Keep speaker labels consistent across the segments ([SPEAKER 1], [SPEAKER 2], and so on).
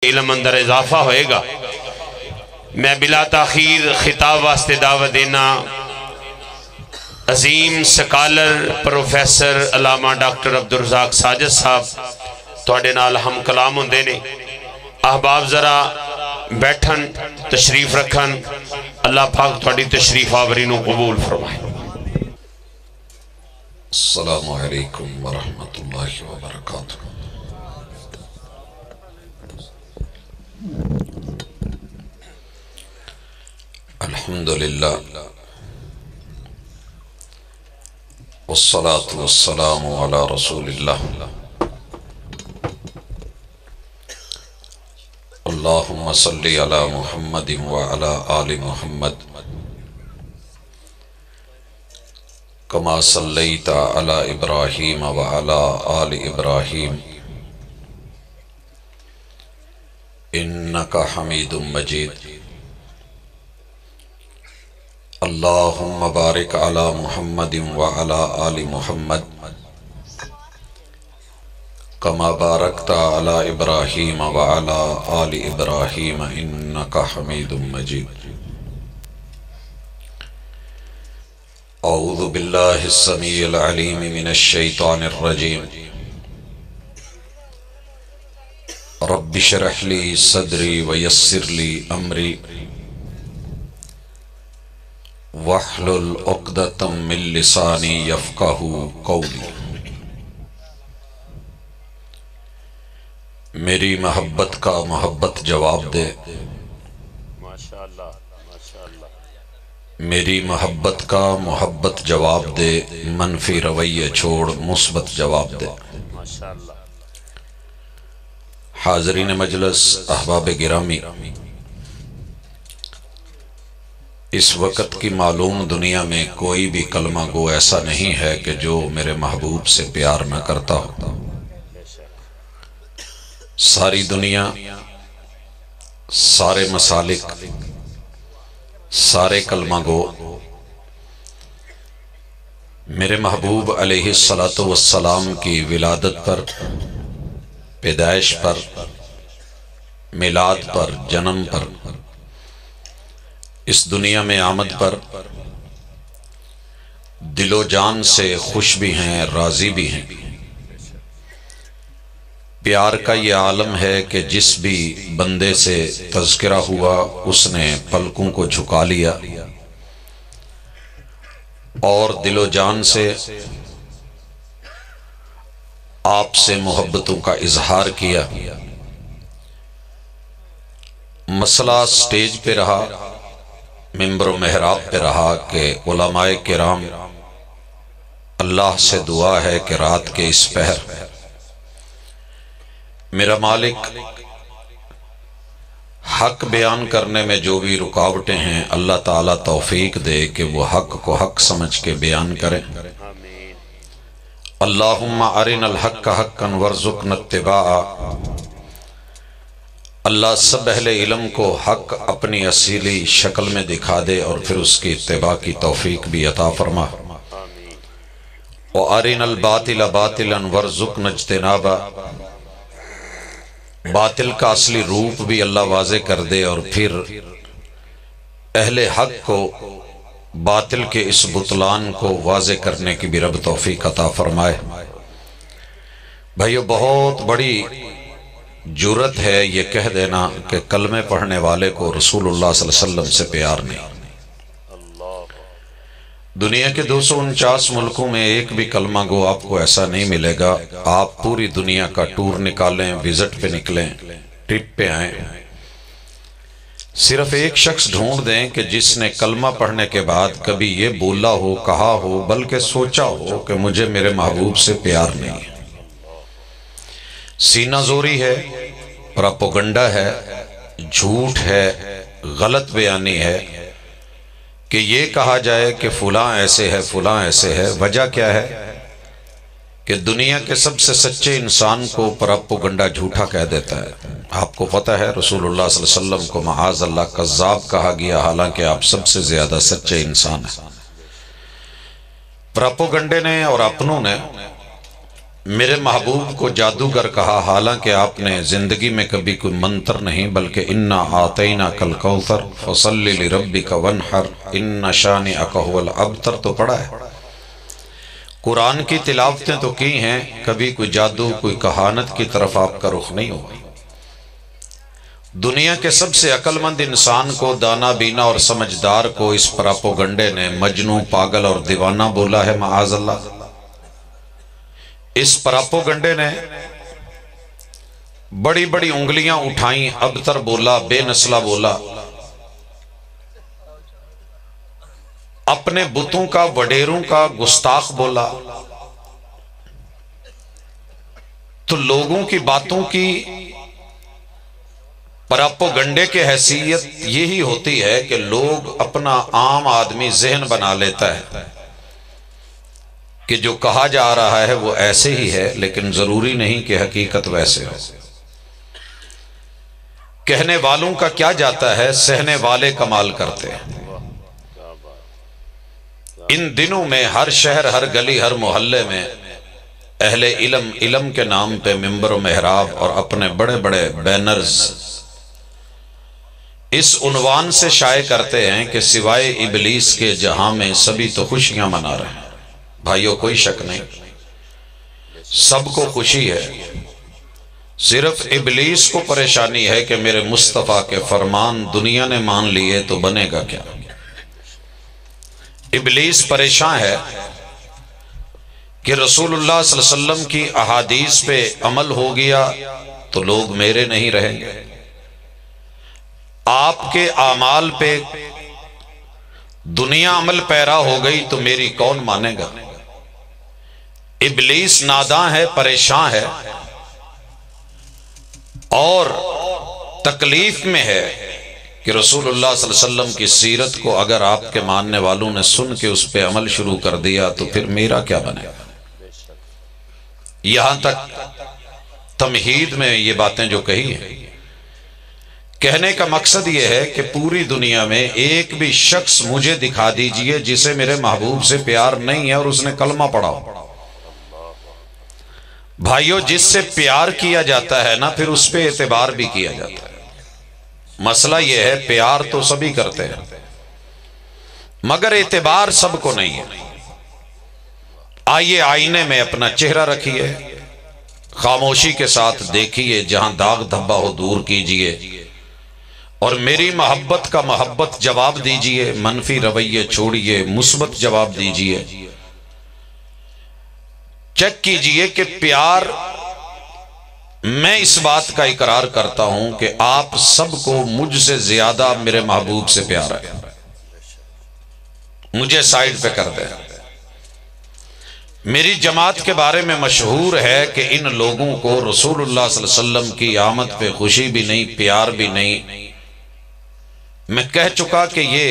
[SPEAKER 1] علم اندر اضافہ ہوئے گا۔ میں بلا تاخیر خطاب واسطے دعوت دینا عظیم سکالر پروفیسر علامہ ڈاکٹر عبدالرزاق ساجد صاحب تواڈے نال ہم کلام ہوندے نے۔ احباب ذرا بیٹھن، تشریف رکھن، اللہ پاک تواڈی تشریف آوری نو قبول فرمائے۔
[SPEAKER 2] السلام علیکم ورحمۃ اللہ وبرکاتہ۔ الحمدللہ والصلاة والسلام علی رسول اللہ۔ اللہم صلی علی محمد وعلی آل محمد کما صلیت علی ابراہیم وعلی آل ابراہیم انک حمید مجید۔ اللہم بارک علی محمد وعلی آل محمد کما بارکت علی ابراہیم وعلی آل ابراہیم انک حمید مجید۔ اعوذ باللہ السمیع العلیم من الشیطان الرجیم۔ رب اشرح لی صدری ویسر لی امری واحلل عقدۃ من لسانی یفقہوا قولی۔ میری محبت کا محبت جواب دے، میری محبت کا محبت جواب دے، منفی رویہ چھوڑ مثبت جواب دے۔ حاضرین مجلس، احباب گرامی، اس وقت کی معلوم دنیا میں کوئی بھی کلمہ گو ایسا نہیں ہے کہ جو میرے محبوب سے پیار نہ کرتا ہو۔ ساری دنیا، سارے مسالک، سارے کلمہ گو میرے محبوب علیہ السلام کی ولادت پر، پیدائش پر، میلاد پر، جنم پر، اس دنیا میں آمد پر دل و جان سے خوش بھی ہیں، راضی بھی ہیں۔ پیار کا یہ عالم ہے کہ جس بھی بندے سے تذکرہ ہوا اس نے پلکوں کو جھکا لیا اور دل و جان سے آپ سے محبتوں کا اظہار کیا۔ مسئلہ سٹیج پہ رہا، ممبر و محراب پہ رہا کہ علماء کرام، اللہ سے دعا ہے کہ رات کے اس پہر میرا مالک حق بیان کرنے میں جو بھی رکاوٹیں ہیں، اللہ تعالیٰ توفیق دے کہ وہ حق کو حق سمجھ کے بیان کریں۔ اللہم ارنا الحق حقا وارزقنا اتباعہ۔ اللہ سب اہل علم کو حق اپنی اصیلی شکل میں دکھا دے اور پھر اس کی اتباع کی توفیق بھی عطا فرما۔ وَأَرِنَا الْبَاطِلَ بَاطِلًا وَارْزُقْنَا اجْتِنَابَهُ۔ باطل کا اصلی روپ بھی اللہ واضح کر دے اور پھر اہل حق کو باطل کے اس بطلان کو واضح کرنے کی بھی رب توفیق عطا فرمائے۔ بھائیو، بہت بڑی جرت ہے یہ کہہ دینا کہ کلمے پڑھنے والے کو رسول اللہ صلی اللہ علیہ وسلم سے پیار نہیں۔ دنیا کے 249 ملکوں میں ایک بھی کلمہ گو آپ کو ایسا نہیں ملے گا۔ آپ پوری دنیا کا ٹور نکالیں، وزٹ پہ نکلیں، ٹرپ پہ آئیں، صرف ایک شخص ڈھونڈ دیں کہ جس نے کلمہ پڑھنے کے بعد کبھی یہ بولا ہو، کہا ہو، بلکہ سوچا ہو کہ مجھے میرے محبوب سے پیار نہیں ہے۔ سینہ زوری ہے، پراپوگنڈا ہے، جھوٹ ہے، غلط بیانی ہے کہ یہ کہا جائے کہ فلاں ایسے ہے، فلاں ایسے ہے۔ وجہ کیا ہے کہ دنیا کے سب سے سچے انسان کو پراپوگنڈا جھوٹا کہہ دیتا ہے۔ آپ کو پتہ ہے رسول اللہ صلی اللہ علیہ وسلم کو معاذ اللہ کذاب کہا گیا، حالانکہ آپ سب سے زیادہ سچے انسان ہیں۔ پراپوگنڈے نے اور اپنوں نے میرے محبوب کو جادوگر کہا، حالانکہ آپ نے زندگی میں کبھی کوئی منتر نہیں بلکہ انا آتینا کل کوثر فصلی لربک وانحر ان شانئک ھو الابتر تو پڑھا ہے، قرآن کی تلاوتیں تو کی ہیں، کبھی کوئی جادو کوئی کہانت کی طرف آپ کا رخ نہیں ہوا۔ دنیا کے سب سے عقل مند انسان کو، دانا بینا اور سمجھدار کو اس پراپوگنڈے نے مجنوں، پاگل اور دیوانہ بولا ہے، معاذ اللہ۔ اس پراپوگنڈے نے بڑی بڑی انگلیاں اٹھائیں، ابتر بولا، بے نسلہ بولا، اپنے بتوں کا، وڈیروں کا گستاخ بولا۔ تو لوگوں کی باتوں کی پراپوگنڈے کے حیثیت یہی ہوتی ہے کہ لوگ اپنا عام آدمی ذہن بنا لیتا ہے کہ جو کہا جا رہا ہے وہ ایسے ہی ہے، لیکن ضروری نہیں کہ حقیقت ویسے ہو۔ کہنے والوں کا کیا جاتا ہے، سہنے والے کمال کرتے ہیں۔ ان دنوں میں ہر شہر، ہر گلی، ہر محلے میں اہل علم علم کے نام پہ ممبر و محراب اور اپنے بڑے بڑے بینرز اس عنوان سے شائع کرتے ہیں کہ سوائے ابلیس کے جہاں میں سبھی تو خوشیاں منا رہے ہیں۔ بھائیو کوئی شک نہیں، سب کو خوشی ہے، صرف ابلیس کو پریشانی ہے کہ میرے مصطفیٰ کے فرمان دنیا نے مان لیے تو بنے گا کیا۔ ابلیس پریشان ہے کہ رسول اللہ صلی اللہ علیہ وسلم کی احادیث پہ عمل ہو گیا تو لوگ میرے نہیں رہیں گے، آپ کے اعمال پہ دنیا عمل پیرا ہو گئی تو میری کون مانے گا۔ ابلیس ناداں ہے، پریشان ہے اور تکلیف میں ہے کہ رسول اللہ صلی اللہ علیہ وسلم کی سیرت کو اگر آپ کے ماننے والوں نے سن کے اس پہ عمل شروع کر دیا تو پھر میرا کیا بنے گا۔ یہاں تک تمہید میں یہ باتیں جو کہی ہیں، کہنے کا مقصد یہ ہے کہ پوری دنیا میں ایک بھی شخص مجھے دکھا دیجئے جسے میرے محبوب سے پیار نہیں ہے اور اس نے کلمہ پڑھا ہو۔ بھائیو جس سے پیار کیا جاتا ہے نا پھر اس پہ اعتبار بھی کیا جاتا ہے۔ مسئلہ یہ ہے پیار تو سبھی کرتے ہیں مگر اعتبار سب کو نہیں ہے۔ آئیے آئینے میں اپنا چہرہ رکھیے، خاموشی کے ساتھ دیکھیے، جہاں داغ دھبا ہو دور کیجئے اور میری محبت کا محبت جواب دیجئے، منفی رویے چھوڑیے، مثبت جواب دیجئے۔ چیک کیجئے کہ پیار، میں اس بات کا اقرار کرتا ہوں کہ آپ سب کو مجھ سے زیادہ میرے محبوب سے پیار ہے۔ مجھے سائیڈ پہ کر دیں۔ میری جماعت کے بارے میں مشہور ہے کہ ان لوگوں کو رسول اللہ صلی اللہ علیہ وسلم کی آمد پہ خوشی بھی نہیں، پیار بھی نہیں۔ میں کہہ چکا کہ یہ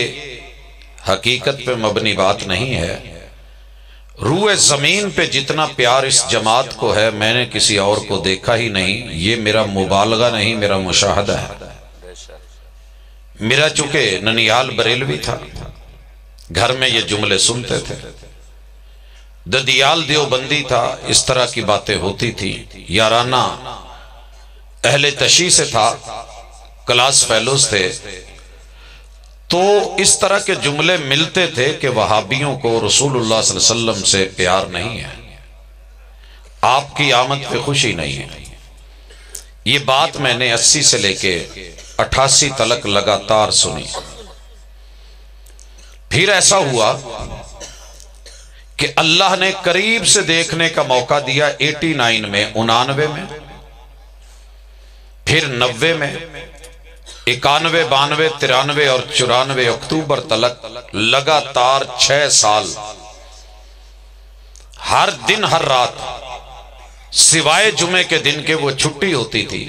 [SPEAKER 2] حقیقت پہ مبنی بات نہیں ہے۔ روح زمین پہ جتنا پیار اس جماعت کو ہے میں نے کسی اور کو دیکھا ہی نہیں۔ یہ میرا مبالغہ نہیں، میرا مشاہدہ ہے۔ میرا چونکہ ننیال بریلوی تھا، گھر میں یہ جملے سنتے تھے۔ ددیال دیوبندی تھا، اس طرح کی باتیں ہوتی تھی۔ یارانہ اہل تشیع سے تھا، کلاس فیلوز تھے، تو اس طرح کے جملے ملتے تھے کہ وہابیوں کو رسول اللہ صلی اللہ علیہ وسلم سے پیار نہیں ہے، آپ کی آمد پہ خوشی نہیں ہے۔ یہ بات میں نے 80 سے لے کے 88 تلک لگاتار سنی۔ پھر ایسا ہوا کہ اللہ نے قریب سے دیکھنے کا موقع دیا 89 میں، 99 میں، پھر 90 میں، 91، 92، 93 اور 94 اکتوبر تلک لگاتار 6 سال ہر دن ہر رات سوائے جمعے کے دن کے وہ چھٹی ہوتی تھی،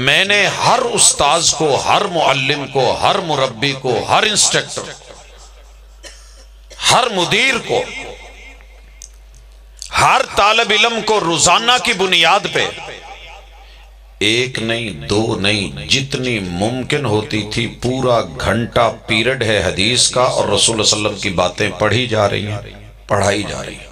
[SPEAKER 2] میں نے ہر استاذ کو، ہر معلم کو، ہر مربی کو، ہر انسٹرکٹر، ہر مدیر کو، ہر طالب علم کو روزانہ کی بنیاد پہ ایک نہیں، دو نہیں، جتنی ممکن ہوتی تھی پورا گھنٹہ پیریڈ ہے حدیث کا اور رسول اللہ صلی اللہ علیہ وسلم کی باتیں پڑھی جا رہی ہیں، پڑھائی جا رہی ہیں۔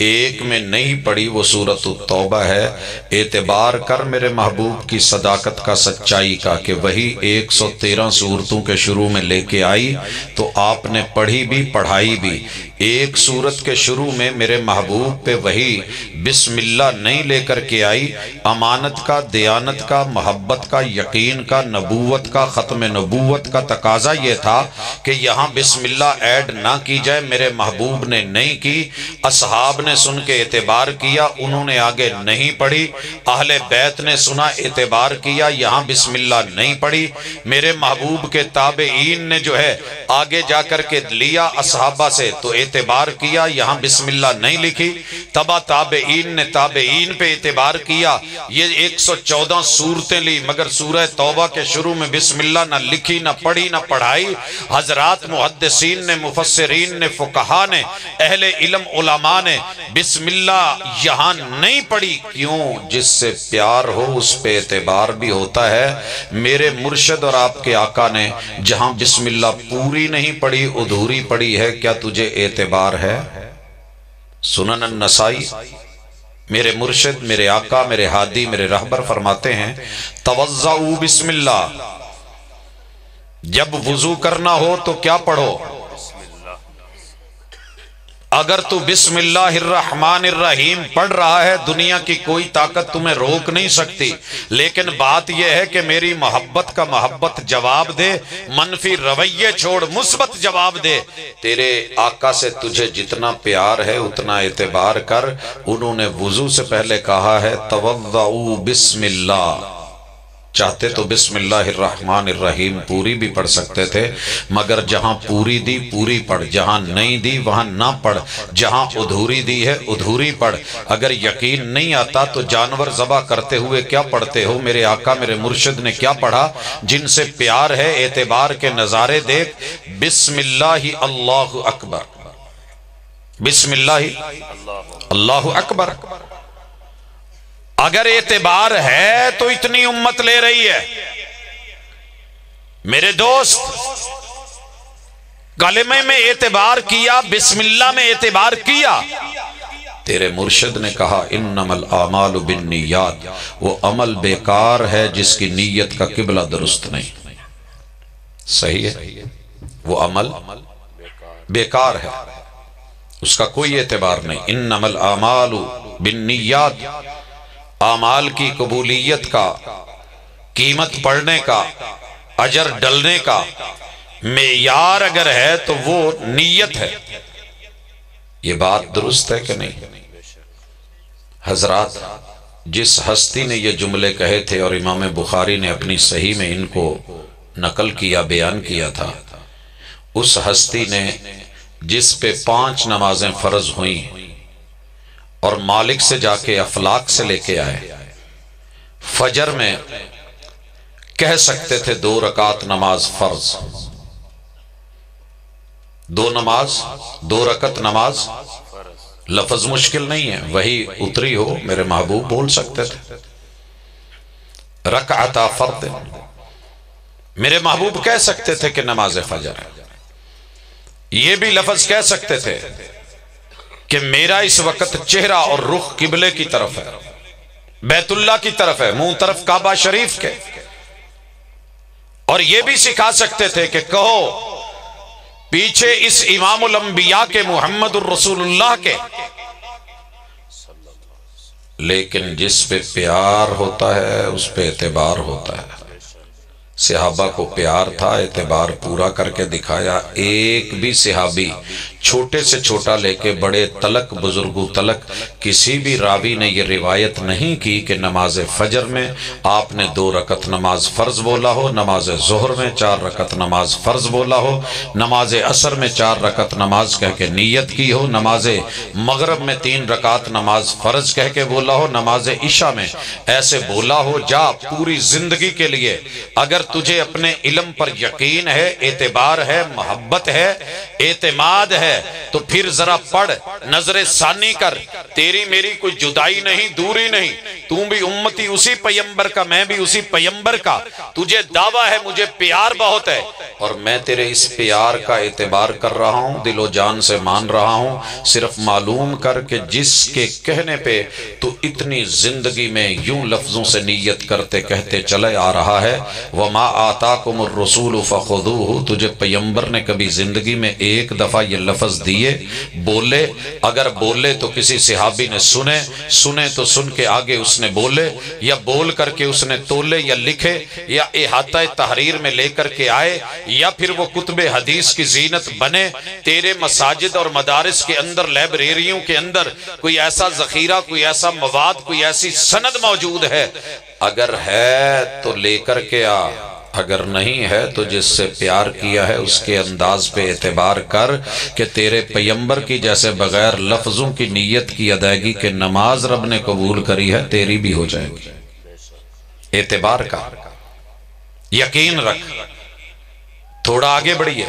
[SPEAKER 2] ایک میں نہیں پڑھی وہ سورۃ التوبہ ہے۔ اعتبار کر میرے محبوب کی صداقت کا، سچائی کا، کہ وہی 113 سورتوں کے شروع میں لے کے آئی تو آپ نے پڑھی بھی پڑھائی بھی۔ ایک سورت کے شروع میں میرے محبوب پہ وہی بسم اللہ نہیں لے کر کے آئی۔ امانت کا، دیانت کا، محبت کا، یقین کا، نبوت کا، ختم نبوت کا تقاضا یہ تھا کہ یہاں بسم اللہ ایڈ نہ کی جائے، میرے محبوب نے نہیں کی۔ اصحاب نے سن کے اعتبار کیا، انہوں نے آگے نہیں پڑھی۔ اہل بیت نے سنا، اعتبار کیا، یہاں بسم اللہ نہیں پڑھی۔ میرے محبوب کے تابعین نے جو ہے آگے جا کر کے لیا اصحابہ سے تو اعتبار کیا، یہاں بسم اللہ نہیں لکھی۔ تبا تابعین نے تابعین پہ اعتبار کیا، یہ 114 سورتیں لی مگر سورہ توبہ کے شروع میں بسم اللہ نہ لکھی، نہ پڑھی، نہ پڑھائی۔ حضرات محدثین نے، مفسرین نے، فقہا نے، اہل علم علماء نے بسم اللہ یہاں نہیں پڑھی۔ کیوں؟ جس سے پیار ہو اس پہ اعتبار بھی ہوتا ہے۔ میرے مرشد اور آپ کے آقا نے جہاں بسم اللہ پوری نہیں پڑھی، ادھوری پڑھی ہے، کیا تجھے اعتبار ہے؟ سنن النسائی میرے مرشد، میرے آقا، میرے ہادی، میرے رہبر فرماتے ہیں توضؤ بسم اللہ، جب وضو کرنا ہو تو کیا پڑھو؟ اگر تو بسم اللہ الرحمن الرحیم پڑھ رہا ہے دنیا کی کوئی طاقت تمہیں روک نہیں سکتی، لیکن بات یہ ہے کہ میری محبت کا محبت جواب دے، منفی رویے چھوڑ، مثبت جواب دے۔ تیرے آقا سے تجھے جتنا پیار ہے اتنا اعتبار کر۔ انہوں نے وضو سے پہلے کہا ہے توضؤ بسم اللہ، چاہتے تو بسم اللہ الرحمن الرحیم پوری بھی پڑھ سکتے تھے، مگر جہاں پوری دی پوری پڑھ، جہاں نہیں دی وہاں نہ پڑھ، جہاں ادھوری دی ہے ادھوری پڑھ۔ اگر یقین نہیں آتا تو جانور ذبح کرتے ہوئے کیا پڑھتے ہو؟ میرے آقا میرے مرشد نے کیا پڑھا؟ جن سے پیار ہے اعتبار کے نظارے دیکھ، بسم اللہ اللہ اکبر، بسم اللہ اللہ اکبر۔ اگر اعتبار ہے تو اتنی امت لے رہی ہے۔ میرے دوست، کلمے میں اعتبار کیا، بسم اللہ میں اعتبار کیا۔ تیرے مرشد نے کہا انما الاعمال بالنیات، وہ عمل بیکار ہے جس کی نیت کا قبلہ درست نہیں۔ صحیح ہے، وہ عمل بیکار ہے، اس کا کوئی اعتبار نہیں۔ انما الاعمال بالنیات، اعمال کی قبولیت کا، قیمت پڑھنے کا، اجر ڈلنے کا معیار اگر ہے تو وہ نیت ہے۔ یہ بات درست ہے کہ نہیں؟ حضرات، جس ہستی نے یہ جملے کہے تھے اور امام بخاری نے اپنی صحیح میں ان کو نقل کیا، بیان کیا تھا، اس ہستی نے جس پہ 5 نمازیں فرض ہوئیں اور مالک سے جا کے افلاک سے لے کے آئے، فجر میں کہہ سکتے تھے 2 رکعت نماز فرض، 2 رکعت نماز، لفظ مشکل نہیں ہے، وہی اتری ہو میرے محبوب بول سکتے تھے رکعتا فرض، میرے محبوب کہہ سکتے تھے کہ نماز فجر ہے۔ یہ بھی لفظ کہہ سکتے تھے کہ میرا اس وقت چہرہ اور رخ قبلے کی طرف ہے، بیت اللہ کی طرف ہے، منہ طرف کعبہ شریف کے۔ اور یہ بھی سکھا سکتے تھے کہ کہو پیچھے اس امام الانبیاء کے، محمد الرسول اللہ کے۔ لیکن جس پہ پیار ہوتا ہے اس پہ اعتبار ہوتا ہے۔ صحابہ کو پیار تھا، اعتبار پورا کر کے دکھایا۔ ایک بھی صحابی چھوٹے سے چھوٹا لے کے بڑے تلک، بزرگوں تلک، کسی بھی راوی نے یہ روایت نہیں کی کہ نماز فجر میں آپ نے 2 رکعت نماز فرض بولا ہو، نماز ظہر میں 4 رکعت نماز فرض بولا ہو، نماز عصر میں 4 رکعت نماز کہہ کے نیت کی ہو، نماز مغرب میں 3 رکعت نماز فرض کہہ کے بولا ہو، نماز عشاء میں ایسے بولا ہو۔ جا پوری زندگی کے لیے اگر تجھے اپنے علم پر یقین ہے، اعتبار ہے، محبت ہے، اعتماد ہے، ہے تو پھر ذرا پڑھ، نظر ثانی کر، تیری میری کوئی جدائی نہیں، دوری نہیں، تو بھی امتی اسی پیمبر کا، میں بھی اسی پیمبر کا، تجھے دعویٰ ہے مجھے پیار بہت ہے، اور میں تیرے اس پیار کا اعتبار کر رہا ہوں، دل و جان سے مان رہا ہوں، صرف معلوم کر کہ جس کے کہنے پہ تو اتنی زندگی میں یوں لفظوں سے نیت کرتے کہتے چلے آ رہا ہے، وَمَا آتَاكُمُ الرُّسُولُ فَخُذُوهُ، تجھے پیمبر نے کبھی زندگی میں ایک دفعہ یہ لفظ دیے، بولے؟ اگر بولے تو کسی صحابی نے سنے تو سن کے آگے اس نے بولے، یا بول کر کے اس نے تولے یا لکھے یا احاطہ تحریر میں لے کر کے آئے، یا پھر وہ کتب حدیث کی زینت بنے، تیرے مساجد اور مدارس کے اندر، لائبریریوں کے اندر کوئی ایسا ذخیرہ، کوئی ایسا مواد، کوئی ایسی سند موجود ہے؟ اگر ہے تو لے کر کے آ، اگر نہیں ہے تو جس سے پیار کیا ہے اس کے انداز پہ اعتبار کر کہ تیرے پیمبر کی جیسے بغیر لفظوں کی نیت کی ادائیگی کے نماز رب نے قبول کری ہے، تیری بھی ہو جائے گی۔ اعتبار کا یقین رکھ۔ تھوڑا آگے بڑھیے،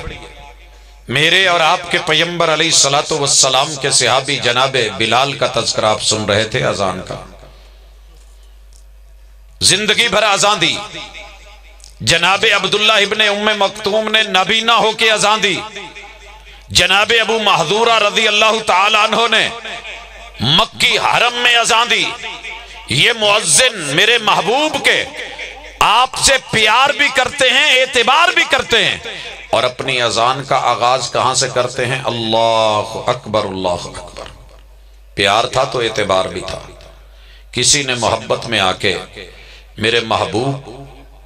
[SPEAKER 2] میرے اور آپ کے پیمبر علیہ الصلوۃ والسلام کے صحابی جناب بلال کا تذکرہ آپ سن رہے تھے، اذان کا، زندگی بھر اذان دی۔ جناب عبداللہ ابن ام مکتوم نے نابینا ہو کے اذان دی۔ جناب ابو محذورہ رضی اللہ تعالی عنہ نے مکی حرم میں اذان دی۔ یہ مؤذن میرے محبوب کے آپ سے پیار بھی کرتے ہیں، اعتبار بھی کرتے ہیں، اور اپنی اذان کا آغاز کہاں سے کرتے ہیں؟ اللہ اکبر، اللہ اکبر۔ پیار تھا تو اعتبار بھی تھا۔ کسی نے محبت میں آ کے میرے محبوب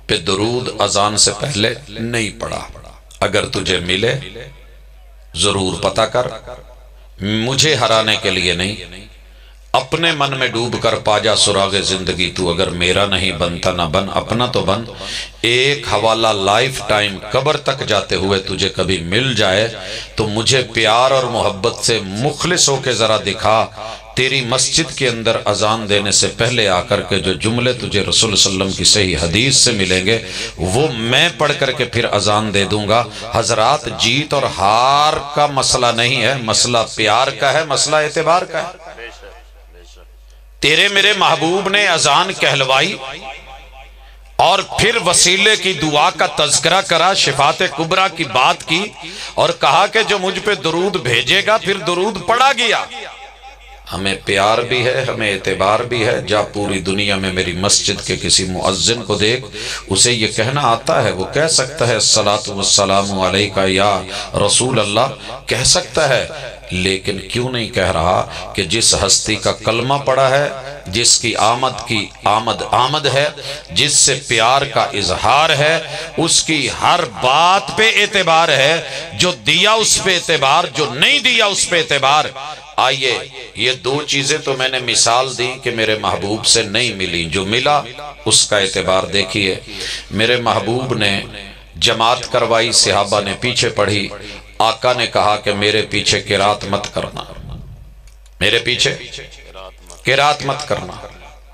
[SPEAKER 2] پہ درود اذان سے پہلے نہیں پڑھا، اگر تجھے ملے ضرور پتہ کر، مجھے ہرانے کے لیے نہیں، اپنے من میں ڈوب کر پا جا سراغ زندگی، تو اگر میرا نہیں بنتا نہ بن، اپنا تو بن۔ ایک حوالہ لائف ٹائم قبر تک جاتے ہوئے تجھے کبھی مل جائے تو مجھے پیار اور محبت سے مخلص ہو کے ذرا دکھا۔ تیری مسجد کے اندر اذان دینے سے پہلے آ کر کے جو جملے تجھے رسول صلی اللہ علیہ وسلم کی صحیح حدیث سے ملیں گے وہ میں پڑھ کر کے پھر اذان دے دوں گا۔ حضرات، جیت اور ہار کا مسئلہ نہیں ہے، مسئلہ پیار کا ہے، مسئلہ اعتبار کا ہے۔ تیرے میرے محبوب نے اذان کہلوائی اور پھر وسیلے کی دعا کا تذکرہ کرا، شفاعت کبریٰ کی بات کی، اور کہا کہ جو مجھ پہ درود بھیجے گا پھر درود پڑھا گیا۔ ہمیں پیار بھی ہے، ہمیں اعتبار بھی ہے۔ جا پوری دنیا میں میری مسجد کے کسی مؤذن کو دیکھ، اسے یہ کہنا آتا ہے، وہ کہہ سکتا ہے الصلاۃ والسلام علیک یا رسول اللہ، کہہ سکتا ہے، لیکن کیوں نہیں کہہ رہا کہ جس ہستی کا کلمہ پڑا ہے، جس کی آمد ہے، جس سے پیار کا اظہار ہے، اس کی ہر بات پہ اعتبار ہے، جو دیا اس پہ اعتبار، جو نہیں دیا اس پہ اعتبار۔ آئیے، یہ دو چیزیں تو میں نے مثال دی کہ میرے محبوب سے نہیں ملی، جو ملا اس کا اعتبار دیکھیے۔ میرے محبوب نے جماعت کروائی، صحابہ نے پیچھے پڑھی، آقا نے کہا کہ میرے پیچھے قرات مت کرنا، میرے پیچھے قرات مت کرنا۔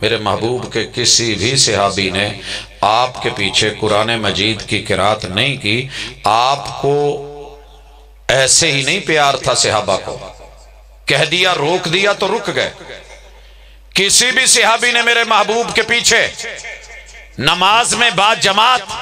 [SPEAKER 2] میرے محبوب کے کسی بھی صحابی نے آپ کے پیچھے قرآن مجید کی قرات نہیں کی۔ آپ کو ایسے ہی نہیں پیار تھا صحابہ کو، کہہ دیا، روک دیا تو رک گئے۔ کسی بھی صحابی نے میرے محبوب کے پیچھے نماز میں با جماعت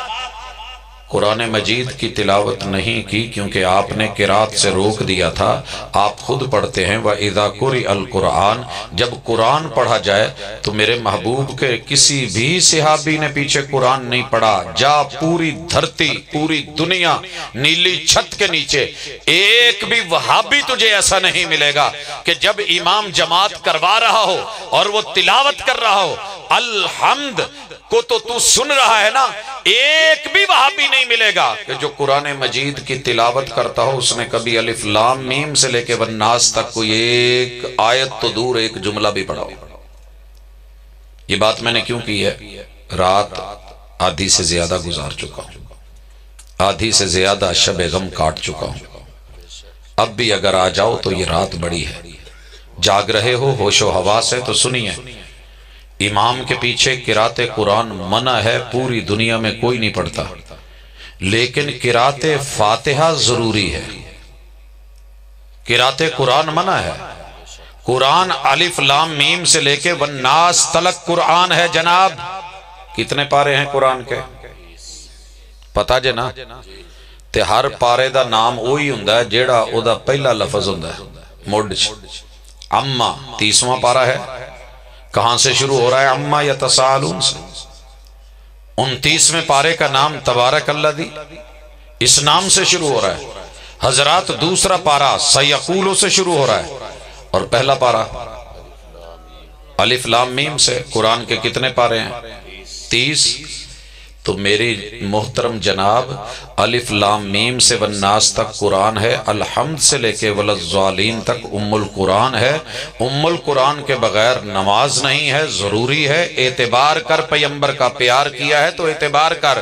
[SPEAKER 2] قرآن مجید کی تلاوت نہیں کی، کیونکہ آپ نے قرات سے روک دیا تھا۔ آپ خود پڑھتے ہیں وَإِذَا قُرِئَ الْقُرْآنُ، جب قرآن پڑھا جائے تو میرے محبوب کے کسی بھی صحابی نے پیچھے قرآن نہیں پڑھا۔ جا پوری دھرتی، پوری دنیا، نیلی چھت کے نیچے ایک بھی وہابی تجھے ایسا نہیں ملے گا کہ جب امام جماعت کروا رہا ہو اور وہ تلاوت کر رہا ہو، الحمد کو تو سن رہا ہے نا، ایک بھی وہابی نہیں ملے گا کہ جو قرآن مجید کی تلاوت کرتا ہو اس نے کبھی الف لام میم سے لے کے والناس تک کوئی ایک آیت تو دور ایک جملہ بھی پڑھا ہو۔ یہ بات میں نے کیوں کی ہے؟ رات آدھی سے زیادہ گزار چکا ہوں، آدھی سے زیادہ شب غم کاٹ چکا ہوں۔ اب بھی اگر آ جاؤ تو یہ رات بڑی ہے، جاگ رہے ہو، ہوش و حواس ہے تو سنیے۔ امام کے پیچھے قرات قرآن منع ہے، پوری دنیا میں کوئی نہیں پڑھتا، لیکن قرات فاتحہ ضروری ہے۔ قرات قرآن منع ہے. قرآن الف لام میم سے لے کے والناس تلک قرآن ہے جناب. کتنے پارے ہیں قرآن کے پتا جے نا؟ تے ہر پارے دا نام وہی ہوندا ہے جیڑا او دا پہلا لفظ ہوندا ہے. مڈ اما 30واں پارا ہے. کہاں سے شروع ہو رہا ہے؟ اما یتساءلون سے. 29ویں پارے کا نام تبارک الذی، اس نام سے شروع ہو رہا ہے. حضرات دوسرا پارا سیقولو سے شروع ہو رہا ہے، اور پہلا پارا الف لام میم سے. قرآن کے کتنے پارے ہیں؟ 30. تو میری محترم جناب الف لام میم سے والناس تک قرآن ہے، الحمد سے لے کے وللضالین تک ام القرآن ہے. ام القرآن کے بغیر نماز نہیں ہے، ضروری ہے. اعتبار کر، پیغمبر کا پیار کیا ہے تو اعتبار کر.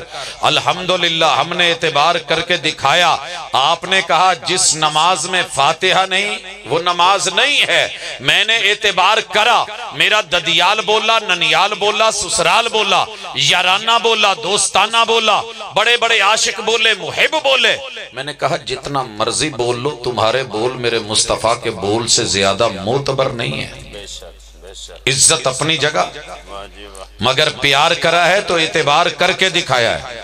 [SPEAKER 2] الحمدللہ ہم نے اعتبار کر کے دکھایا. آپ نے کہا جس نماز میں فاتحہ نہیں وہ نماز نہیں ہے. میں نے اعتبار کرا، میرا ددیال بولا، ننیال بولا، سسرال بولا، یارانہ بولا، دوستانہ بولا، بڑے بڑے عاشق بولے، محب بولے. میں نے کہا جتنا مرضی بول لو، تمہارے بول میرے مصطفیٰ کے بول سے زیادہ معتبر نہیں ہے. عزت اپنی جگہ، مگر پیار کرا ہے تو اعتبار کر کے دکھایا ہے.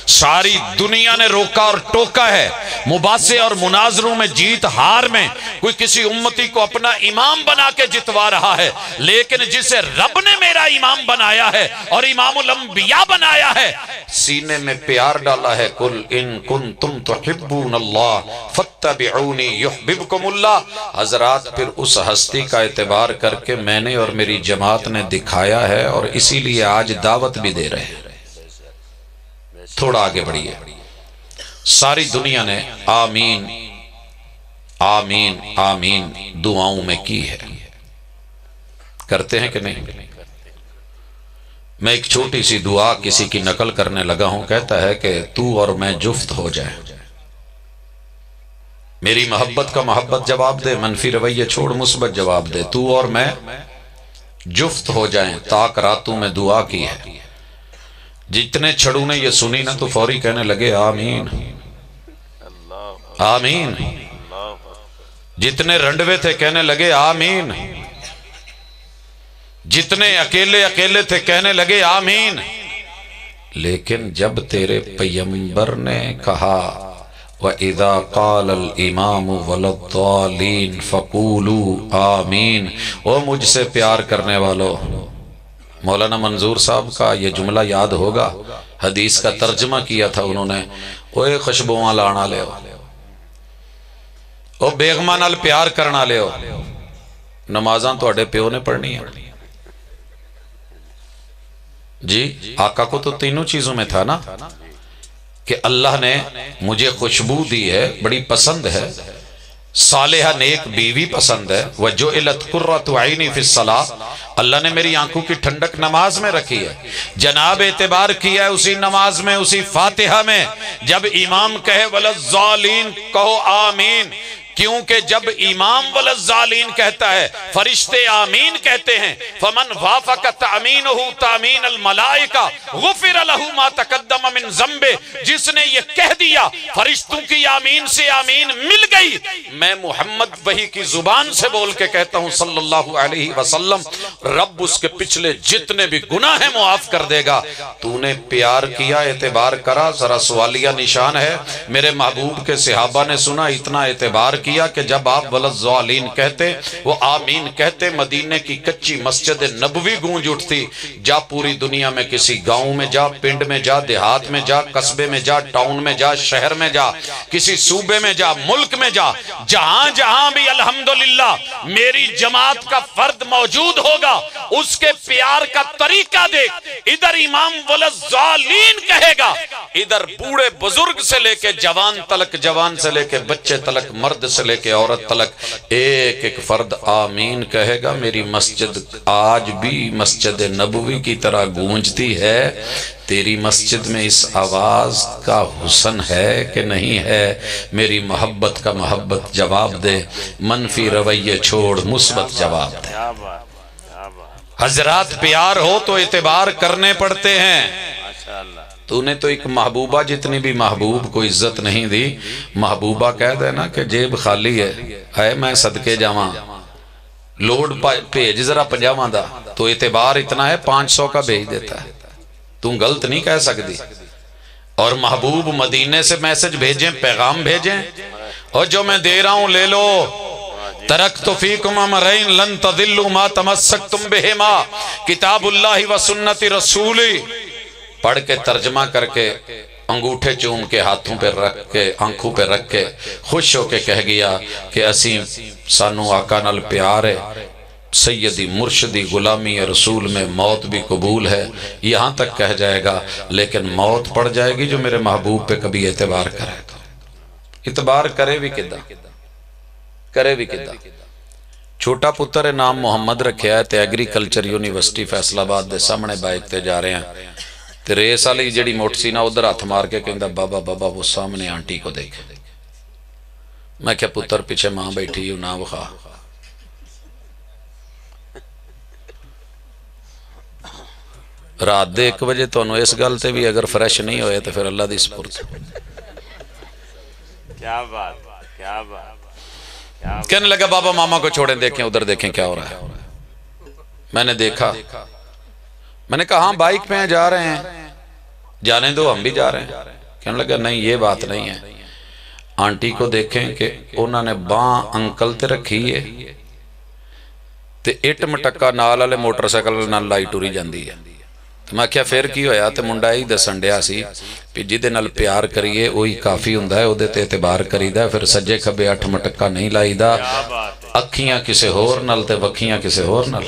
[SPEAKER 2] ساری دنیا نے روکا اور ٹوکا ہے. مباحثے اور مناظروں میں، جیت ہار میں کوئی کسی امتی کو اپنا امام بنا کے جتوا رہا ہے، لیکن جسے رب نے میرا امام بنایا ہے اور امام الانبیاء بنایا ہے، سینے میں پیار ڈالا ہے. قل ان کنتم تحبون اللہ فاتبعونی یحببکم اللہ. حضرات پھر اس ہستی کا اعتبار کر کے میں نے اور میری جماعت نے دکھایا ہے، اور اسی لیے آج دعوت بھی دے رہے ہیں. تھوڑا آگے بڑھیے. ساری دنیا نے آمین آمین آمین دعاؤں میں کی ہے. کرتے ہیں کہ نہیں؟ میں ایک چھوٹی سی دعا کسی کی نقل کرنے لگا ہوں. کہتا ہے کہ تو اور میں جفت ہو جائیں. میری محبت کا محبت جواب دے، منفی رویہ چھوڑ، مثبت جواب دے. تو اور میں جفت ہو جائیں. تاک راتوں میں دعا کی ہے. جتنے چھڑوں نے یہ سنی نا تو فوری کہنے لگے آمین آمین. جتنے رنڈوے تھے کہنے لگے آمین. جتنے اکیلے اکیلے تھے کہنے لگے آمین. لیکن جب تیرے پیغمبر نے کہا وَإِذَا قَالَ الْإِمَامُ وَلَلضَّالِّينَ فَقُولُوا آمین. او مجھ سے پیار کرنے والو، مولانا منظور صاحب کا یہ جملہ یاد ہوگا. حدیث کا ترجمہ کیا تھا انہوں نے. اوے خوشبواں لانا لے، او بیگماں نال پیار کرنا لے. نمازاں تو اڈے پیو نے پڑھنی ہے جی. آقا کو تو تینوں چیزوں میں تھا نا کہ اللہ نے مجھے خوشبو دی ہے، بڑی پسند ہے. صالحہ نیک بیوی پسند ہے. وَجُعِلَتْ قُرَّةُ عَيْنِي فِي الصَّلَاةِ. اللہ نے میری آنکھوں کی ٹھنڈک نماز میں رکھی ہے. جناب اعتبار کیا ہے اسی نماز میں، اسی فاتحہ میں. جب امام کہے وَلَلضَّالِينَ کہو آمین، کیونکہ جب امام وَلَلضَّالِينَ کہتا ہے فرشتے آمین کہتے ہیں. فَمَنْ وَافَقَ تَأْمِينُهُ تَأْمِينَ الْمَلَائِكَةِ غُفِرَ لَهُ مَا تَقَدَّمَ مِنْ ذَنْبِهِ. جس نے یہ کہہ دیا فرشتوں کی آمین سے آمین مل گئی. میں محمد وحی کی زبان سے بول کے کہتا ہوں صلی اللہ علیہ وسلم، رب اس کے پچھلے جتنے بھی گناہ ہیں معاف کر دے گا. تو نے پیار کیا، اعتبار کرا. ذرا سوالیہ نشان ہے. میرے محبوب کے صحابہ نے سنا، اتنا اعتبار کیا کہ جب آپ وللضالین کہتے، وہ آمین کہتے، مدینے کی کچی مسجد نبوی گونج اٹھتی. جا پوری دنیا میں کسی گاؤں میں جا، پنڈ میں جا، دیہات میں جا، قصبے میں جا، ٹاؤن میں جا، شہر میں جا، کسی صوبے میں جا، ملک میں جا، جہاں جہاں بھی الحمدللہ میری جماعت کا فرد موجود ہوگا، اس کے پیار کا طریقہ دیکھ. ادھر امام وللضالین کہے گا، ادھر بوڑھے بزرگ سے لے کے جوان تلک، جوان سے لے کے بچے تلک، مرد سے لے کے عورت تلک ایک ایک فرد آمین کہے گا. میری مسجد آج بھی مسجد نبوی کی طرح گونجتی ہے. تیری مسجد میں اس آواز کا حسن ہے کہ نہیں ہے؟ میری محبت کا محبت جواب دے، منفی رویے چھوڑ، مثبت جواب دے. حضرات پیار ہو تو اعتبار کرنے پڑتے ہیں. تو نے تو ایک محبوبہ جتنی بھی محبوب کو عزت نہیں دی. محبوبہ کہہ دے نا کہ جیب خالی ہے میں صدقے جاواں لوڈ بھیج ذرا 50 دا, تو اعتبار اتنا ہے 500 کا بھیج دیتا ہے. تو غلط نہیں کہہ سکتی. اور محبوب مدینے سے میسج بھیجیں, پیغام بھیجیں, اور جو میں دے رہا ہوں لے لو. ترکت فیکم امرین لن تضلوا ما تمسکتم بہما کتاب اللہ و سنت رسولی. پڑھ کے ترجمہ کر کے انگوٹھے چوم کے ہاتھوں پہ رکھ کے آنکھوں پہ رکھ کے خوش ہو کے کہہ گیا کہ اسی سانو آقا نال پیار ہے, سیدی مرشدی غلامی رسول میں موت بھی قبول ہے. یہاں تک کہہ جائے گا, لیکن موت پڑ جائے گی جو میرے محبوب پہ کبھی اعتبار کرے گا. اعتبار کرے بھی کدا, کرے بھی کدا. چھوٹا پتر نام محمد رکھیا ہے تے ایگریکلچر یونیورسٹی فیصل آباد دے سامنے بائک تے جا رہے ہیں تے ریس والی جڑی موٹر سی نا ادھر ہاتھ مار کے کہندا بابا بابا وہ سامنے آنٹی کو دیکھ. میں کیا پتر پیچھے ماں بیٹھی ہوں نہ بخا. رات دے 1 بجے تو اس گل تے بھی اگر فریش نہیں ہوئے تو پھر اللہ دی سپرد.
[SPEAKER 1] کیا بات, کیا بات.
[SPEAKER 2] کہنے لگا بابا ماما کو چھوڑیں, دیکھیں ادھر دیکھیں کیا ہو رہا ہے. میں نے دیکھا, میں نے کہا ہاں بائک پہ جا رہے ہیں, جانے دو ہم بھی جا رہے ہیں. کہنے لگا نہیں یہ بات نہیں ہے. آنٹی کو دیکھیں کہ انہوں نے باں انکل تے رکھی ہے تے اٹ مٹکا نال والے موٹر سائیکل نال لائی ٹری جاندی ہے. تو میں کیا پھر کی ہویا تے منڈا ہی دسن ڈیا سی کہ جدے نال پیار کریے وہی کافی ہوندا ہے, اودے تے اعتبار کریدا. پھر سجے کھبے 8 مٹکا نہیں لائی دا, اکھیاں کسے ہور نال تے وکھیاں کسے ہور نال.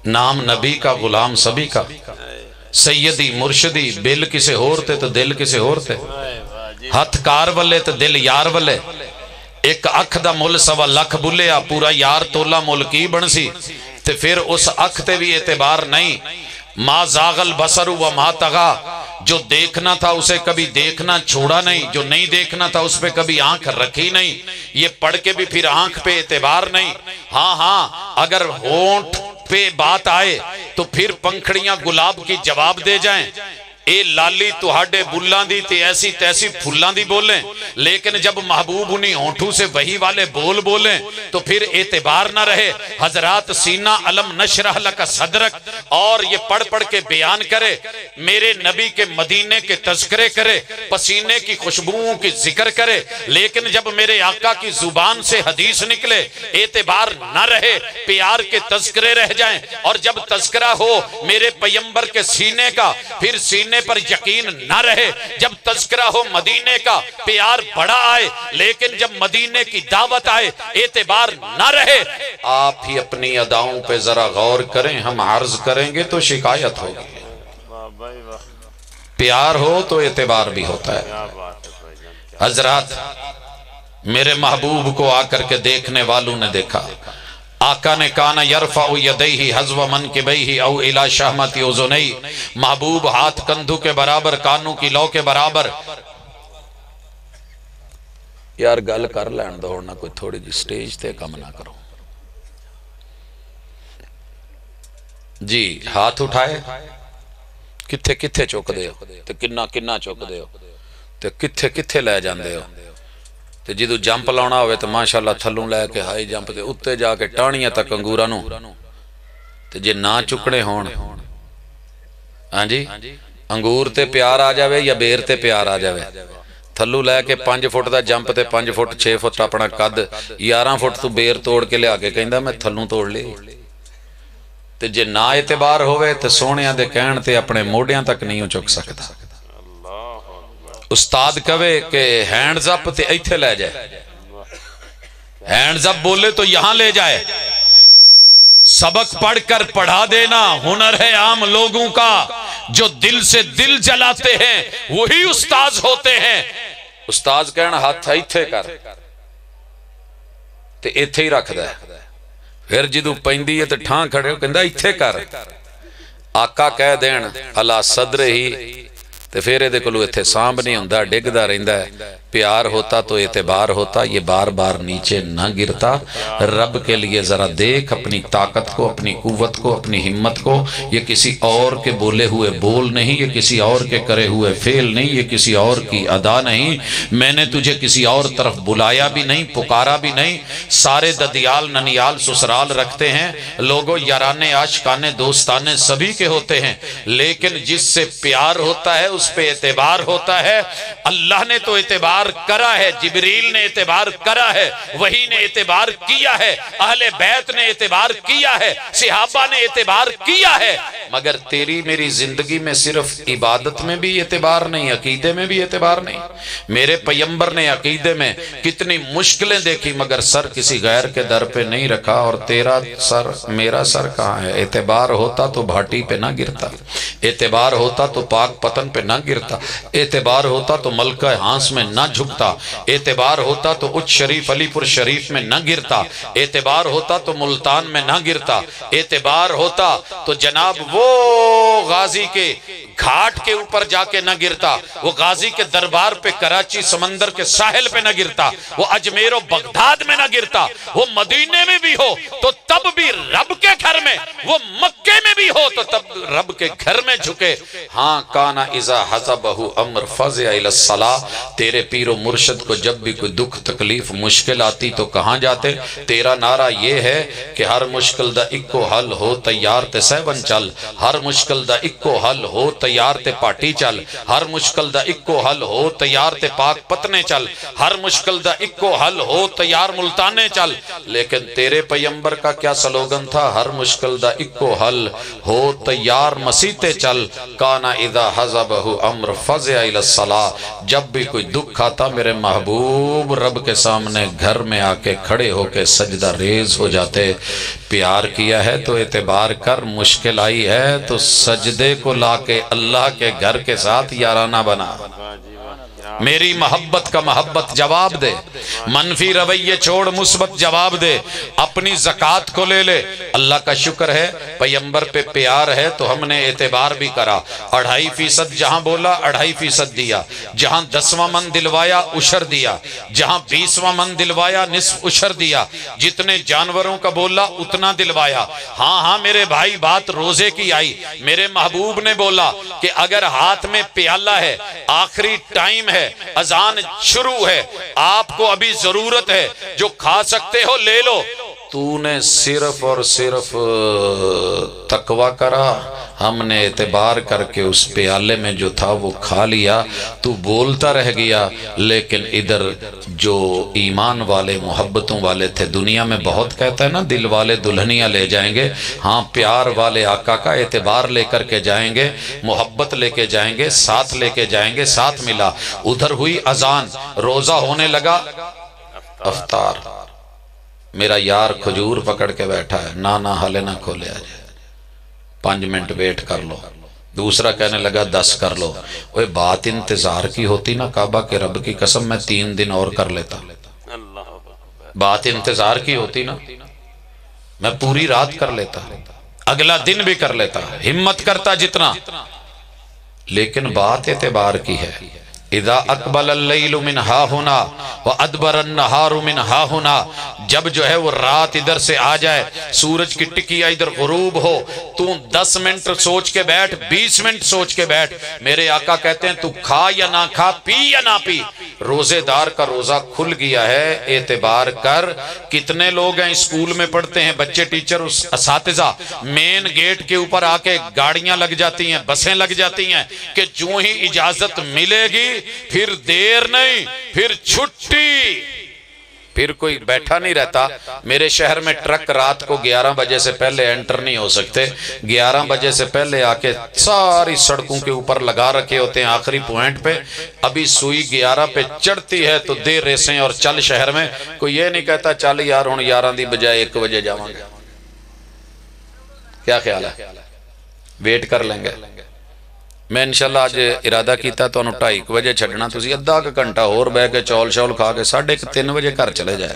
[SPEAKER 2] نام نبی کا غلام سبھی کا, سیدی مرشدی بل کسے ہور تے تو دل کسے ہور تے. ہتھ کار والے تے دل یار والے. ایک اکھ دا مل 1.25 لاکھ بلیا, پورا یار تولا مل کی بن سی. تے پھر اس اکھ تے بھی اعتبار نہیں. ما زاغ البصر و ما طغا, جو دیکھنا تھا اسے کبھی دیکھنا چھوڑا نہیں, جو نہیں دیکھنا تھا اس پہ کبھی آنکھ رکھی نہیں. یہ پڑھ کے بھی پھر آنکھ پہ اعتبار نہیں. ہاں اگر ہونٹ پہ بات آئے تو پھر پنکھڑیاں گلاب کی جواب دے جائیں. اے لالی تہاڈے بلان دی تے ایسی تیسی پھلان دی بولیں, لیکن جب محبوب انہی ہونٹوں سے وہی والے بول بولیں تو پھر اعتبار نہ رہے. حضرات سینہ علم نشرح لکا صدرک, اور یہ پڑھ کے بیان کرے, میرے نبی کے مدینے کے تذکرے کرے, پسینے کی خوشبوؤں کی ذکر کرے, لیکن جب میرے آقا کی زبان سے حدیث نکلے اعتبار نہ رہے, پیار کے تذکرے رہ جائیں. اور جب تذکرہ ہو میرے پیمبر کے سینے کا, پھر سینے پر یقین نہ رہے. جب تذکرہ ہو مدینے کا, پیار بڑا آئے, لیکن جب مدینے کی دعوت آئے اعتبار نہ رہے. آپ ہی اپنی اداؤں پہ ذرا غور کریں, ہم عرض کریں گے تو شکایت ہوگی. پیار ہو تو اعتبار بھی ہوتا ہے. حضرات میرے محبوب کو آ کر کے دیکھنے والوں نے دیکھا, آقا نے کانا یرفع یدیہ حذو منکبیہ او الی شہمت اذنیہ. محبوب ہاتھ کندھوں کے برابر, کانوں کی لو کے برابر. یار گل کر لین دو نہ, کوئی تھوڑی جی سٹیج تے کم نہ کرو جی. ہاتھ اٹھائے, کتھے کتھے چوک دے ہو تے کنہ کنہ چوک دے ہو تے کتھے کتھے لے جاندے ہو. تے جدو جمپ لاؤنا ہوئے تو ماشاءاللہ تھلوں لے کے ہائی جمپ دے اتے جا کے ٹانیاں تک انگورانوں. تے جے نہ چکنے ہون, ہاں جی, انگور تے پیار آ جاوے یا بیر تے پیار آ جاوے. تھلوں لے کے 5 فٹ دا جمپ تے 5 فٹ 6 فٹ اپنا قد, 11 فٹ تو بیر توڑ کے لے آگے کہندہ میں تھلوں توڑ لے. تے جے نہ اعتبار ہوئے تے سونیاں دے کہن تے اپنے موڑیاں تک نہیں چک سکتا. استاد کہے کہ ہینڈز اپ تے ایتھے لے جائے, ہینڈز اپ بولے تو یہاں لے جائے. سبق پڑھ کر پڑھا دینا ہنر ہے عام لوگوں کا, جو دل سے دل جلاتے ہیں وہی استاذ ہوتے ہیں. استاذ کہنا ہاتھ ایتھے کر تے ایتھے ہی رکھ دے, پھر جدو پیندی ہے تے ٹھان کھڑے ہو کہندہ ایتھے کر. آقا کہہ دین اللہ صدر ہی تے پھر دے کلو ایتھے سامب نہیں ہوندہ, ڈگ دا رہندہ ہے. پیار ہوتا تو اعتبار ہوتا، یہ بار بار نیچے نہ گرتا۔ رب کے لیے ذرا دیکھ اپنی طاقت کو، اپنی قوت کو، اپنی ہمت کو۔ یہ کسی اور کے بولے ہوئے بول نہیں، یہ کسی اور کے کرے ہوئے فعل نہیں، یہ کسی اور کی ادا نہیں۔ میں نے تجھے کسی اور طرف بلایا بھی نہیں، پکارا بھی نہیں۔ سارے ددیال ننیال سسرال رکھتے ہیں، لوگوں یارانے عاشقانے دوستانے سبھی کے ہوتے ہیں، لیکن جس سے پیار ہوتا ہے اس پہ اعتبار ہوتا ہے۔ اللہ نے تو اعتبار کرا ہے، جبریل نے اعتبار کرا ہے، وحی نے اعتبار کیا ہے، اہل بیت نے اعتبار کیا ہے، صحابہ نے اعتبار کیا ہے، مگر تیری میری زندگی میں صرف عبادت میں بھی اعتبار نہیں، عقیدے میں بھی اعتبار نہیں۔ میرے پیغمبر نے عقیدے میں کتنی مشکلیں دیکھی مگر سر کسی غیر کے در پہ نہیں رکھا، اور تیرا سر میرا سر کہاں ہے؟ اعتبار ہوتا تو بھاٹی پہ نہ گرتا، اعتبار ہوتا تو پاک پتن پہ نہ گرتا، اعتبار ہوتا تو ملکہ ہانس میں نہ جھکتا، اعتبار ہوتا تو اچ شریف علی پور شریف میں نہ گرتا، اعتبار ہوتا تو ملتان میں نہ گرتا، اعتبار ہوتا تو جناب وہ غازی کے گھاٹ کے اوپر جا کے نہ گرتا، وہ غازی کے دربار پہ کراچی سمندر کے ساحل پہ نہ گرتا، وہ اجمیر و بغداد میں نہ گرتا، وہ مدینے میں بھی ہو تو تب بھی رب کے گھر میں، وہ مکے میں بھی ہو تو تب رب کے گھر میں جھکے۔ ہاں کانا اذا حزبہ امر فزع الی الصلاۃ، تیرے پیر و مرشد کو جب بھی کوئی دکھ تکلیف مشکل آتی تو کہاں جاتے؟ تیرا نعرہ یہ ہے کہ ہر مشکل دا اکو حل ہو تیار تے سیون چل، ہر مشکل دا اکو حل ہو تیار تے پاٹی چل، ہر مشکل دا اکو حل ہو تیار تے پاک پتنے چل، ہر مشکل دا اکو حل ہو تیار ملتانے چل۔ لیکن تیرے پیغمبر کا کیا سلوگن تھا؟ ہر مشکل دا اکو حل ہو تیار مسیتے چل، کانا اذا حزبہ امر فزع الی الصلاۃ، جب بھی کوئی دکھ آتا میرے محبوب رب کے سامنے گھر میں آ کے کھڑے ہو کے سجدہ ریز ہو جاتے۔ پیار کیا ہے تو اعتبار کر، مشکل آئی ہے تو سجدے کو لا کے اللہ کے گھر کے ساتھ یارانہ بنا۔ میری محبت کا محبت جواب دے، منفی رویے چھوڑ مثبت جواب دے، اپنی زکوٰۃ کو لے لے۔ اللہ کا شکر ہے پیغمبر پہ پیار ہے تو ہم نے اعتبار بھی کرا، 2.5% جہاں بولا 2.5% دیا، جہاں 10واں من دلوایا عشر دیا، جہاں 20واں من دلوایا نصف عشر دیا، جتنے جانوروں کا بولا اتنا دلوایا۔ ہاں ہاں میرے بھائی بات روزے کی آئی، میرے محبوب نے بولا کہ اگر ہاتھ میں پیالہ ہے، آخری ٹائم ہے، اذان شروع ہے، آپ کو ابھی ضرورت ہے، جو کھا سکتے ہو لے لو، تو نے صرف اور صرف تقوی کرا، ہم نے اعتبار کر کے اس پیالے میں جو تھا وہ کھا لیا، تو بولتا رہ گیا، لیکن ادھر جو ایمان والے محبتوں والے تھے، دنیا میں بہت کہتا ہے نا دل والے دلہنیاں لے جائیں گے، ہاں پیار والے آقا کا اعتبار لے کر کے جائیں گے، محبت لے کے جائیں گے، ساتھ لے کے جائیں گے، ساتھ ملا۔ ادھر ہوئی اذان، روزہ ہونے لگا، افطار، میرا یار کھجور پکڑ کے بیٹھا ہے، نانا حالے نہ کھولے آ جائے، 5 منٹ ویٹ کر لو، دوسرا کہنے لگا 10 کر لو۔ وہ بات انتظار کی ہوتی نا، کعبہ کے رب کی قسم میں 3 دن اور کر لیتا، بات انتظار کی ہوتی نا میں پوری رات کر لیتا، اگلا دن بھی کر لیتا، ہمت کرتا جتنا، لیکن بات اعتبار کی ہے۔ اذا اقبل اللیل من ہا ہونا وادبر النہار من ہا ہونا، جب جو ہے وہ رات ادھر سے آ جائے، سورج کی ٹکیا ادھر غروب ہو، تو 10 منٹ سوچ کے بیٹھ، 20 منٹ سوچ کے بیٹھ، میرے آقا کہتے ہیں تو کھا یا نہ کھا، پی یا نہ پی، روزے دار کا روزہ کھل گیا ہے، اعتبار کر۔ کتنے لوگ ہیں اسکول میں پڑھتے ہیں بچے، ٹیچر اساتذہ، مین گیٹ کے اوپر آ کے گاڑیاں لگ جاتی ہیں، بسیں لگ جاتی ہیں کہ جو ہی اجازت ملے گی پھر دیر نہیں، پھر چھٹی، پھر کوئی بیٹھا نہیں رہتا۔ میرے شہر میں ٹرک رات کو 11 بجے سے پہلے انٹر نہیں ہو سکتے، 11 بجے سے پہلے آ کے ساری سڑکوں کے اوپر لگا رکھے ہوتے ہیں آخری پوائنٹ پہ، ابھی سوئی 11 پہ چڑھتی ہے تو دے ریسیں اور چل شہر میں، کوئی یہ نہیں کہتا چل یار ہوں 11 دی بجائے 1 بجے جاؤں گے، کیا خیال ہے؟ ویٹ کر لیں گے۔ میں انشاءاللہ آج ارادہ کیتا تو 2:30 بجے چھڑنا، تسی ادھا کا گھنٹہ اور بے کے چول شول کھا کے 2:30 3 بجے گھر چلے جائے،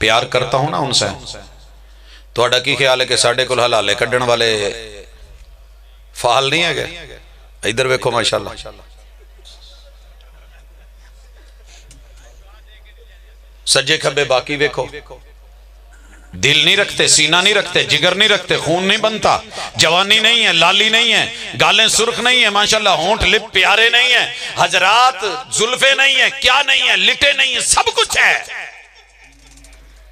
[SPEAKER 2] پیار کرتا ہوں نا ان سے. تہاڈا کی خیال ہے کہ ساڈے کول حلالے کڈن والے فعال نہیں ہے گئے؟ ادھر ویکھو ماشاءاللہ. سجے کھبے باقی ویکھو. دل نہیں رکھتے، سینہ نہیں رکھتے، جگر نہیں رکھتے، خون نہیں بنتا، جوانی نہیں ہے، لالی نہیں ہے، گالیں سرخ نہیں ہیں ماشاءاللہ، ہونٹ لپ پیارے نہیں ہیں حضرات، زلفیں نہیں ہیں، کیا نہیں ہے، لٹے نہیں ہیں، سب کچھ ہے،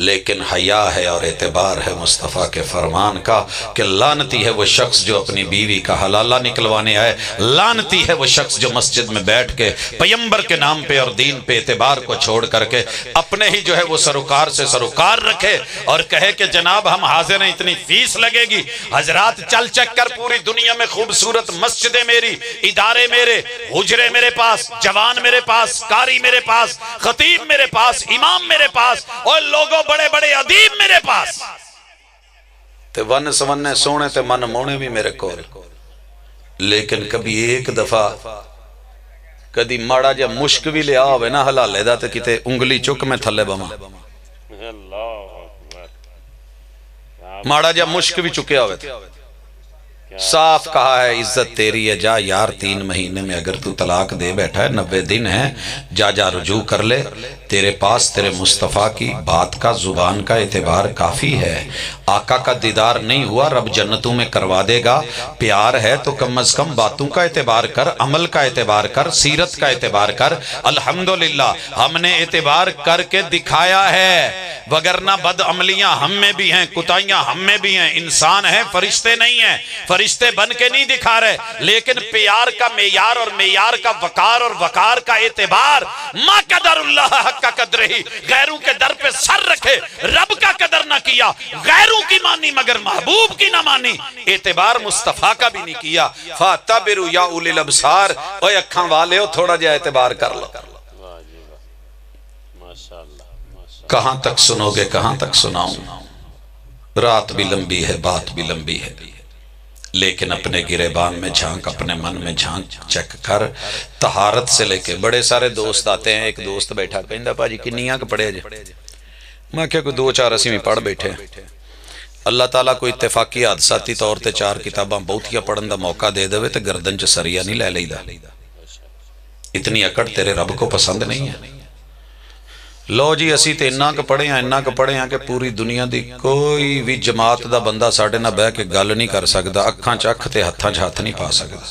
[SPEAKER 2] لیکن حیا ہے اور اعتبار ہے مصطفیٰ کے فرمان کا کہ لعنتی ہے وہ شخص جو اپنی بیوی کا حلالہ نکلوانے آئے، لعنتی ہے وہ شخص جو مسجد میں بیٹھ کے پیمبر کے نام پہ اور دین پہ اعتبار کو چھوڑ کر کے اپنے ہی جو ہے وہ سروکار سے سروکار رکھے اور کہے کہ جناب ہم حاضر ہیں، اتنی فیس لگے گی. حضرات چل چک کر پوری دنیا میں خوبصورت مسجدیں میری، ادارے میرے، حجرے میرے پاس، جوان میرے پاس، قاری میرے پاس، خطیب میرے پاس، امام میرے پاس، اور لوگوں بڑے بڑے ادیب میرے پاس، تے ون سونے سونے تے من مونے بھی میرے کول. لیکن کبھی ایک دفعہ کدی ماڑا جا مشک بھی لیا ہوئے نا حلالے دا تے کتے انگلی چک میں تھلے بما، ماڑا جا مشک بھی چکیا ہوئے تھے. صاف کہا ہے عزت تیری ہے، جا یار 3 مہینے میں اگر تو طلاق دے بیٹھا ہے 90 دن ہے، جا رجوع کر لے، تیرے پاس تیرے مصطفیٰ کی بات کا زبان کا اعتبار کافی ہے. آقا کا دیدار نہیں ہوا، رب جنتوں میں کروا دے گا. پیار ہے تو کم از کم باتوں کا اعتبار کر، عمل کا اعتبار کر، سیرت کا اعتبار کر. الحمدللہ ہم نے اعتبار کر کے دکھایا ہے، وگرنہ بد عملیاں ہم میں بھی ہیں، کوتاہیاں ہم میں بھی ہیں. انسان ہیں، فرشتے نہیں ہیں، فرشتے بن کے نہیں دکھا رہے، لیکن پیار کا معیار اور معیار کا وقار اور وقار کا اعتبار ما قدر اللہ حق کا قدر ہی. غیروں کے در پہ سر رکھے، رب کا قدر نہ کیا، غیروں کی مانی مگر محبوب کی نہ مانی، اعتبار مصطفیٰ کا بھی نہیں کیا. فَاتَبِرُوا یا اولی الابصار، اوے اکھاں والے ہو تھوڑا جا اعتبار کر لو. کہاں تک سنو گے، کہاں تک سناؤں؟ رات بھی لمبی ہے، بات بھی لمبی ہے، لیکن اپنے گریبان میں جھانک، اپنے من میں جھانک چیک کر. طہارت سے لے کے بڑے سارے دوست آتے ہیں. ایک دوست بیٹھا کہندہ پاجی کنیاں کہ پڑھے جے؟ میں کہا کوئی 2-4 اسی میں پڑھ بیٹھے. اللہ تعالیٰ کو اتفاقی حادثاتی طور تے 4 کتاباں بہتیاں پڑھن دا موقع دے دے تے گردن چ سریا نہیں لے لیدا. اتنی اکڑ تیرے رب کو پسند نہیں ہے. لو جی اسی تے انہاں کہ پڑھے ہیں کہ پوری دنیا دی کوئی بھی جماعت دا بندہ ساڑھے نہ بہ کے گل نہیں کر سکدا، اکھاں چکھ تے ہتھاں ہاتھ نہیں پا سکدا.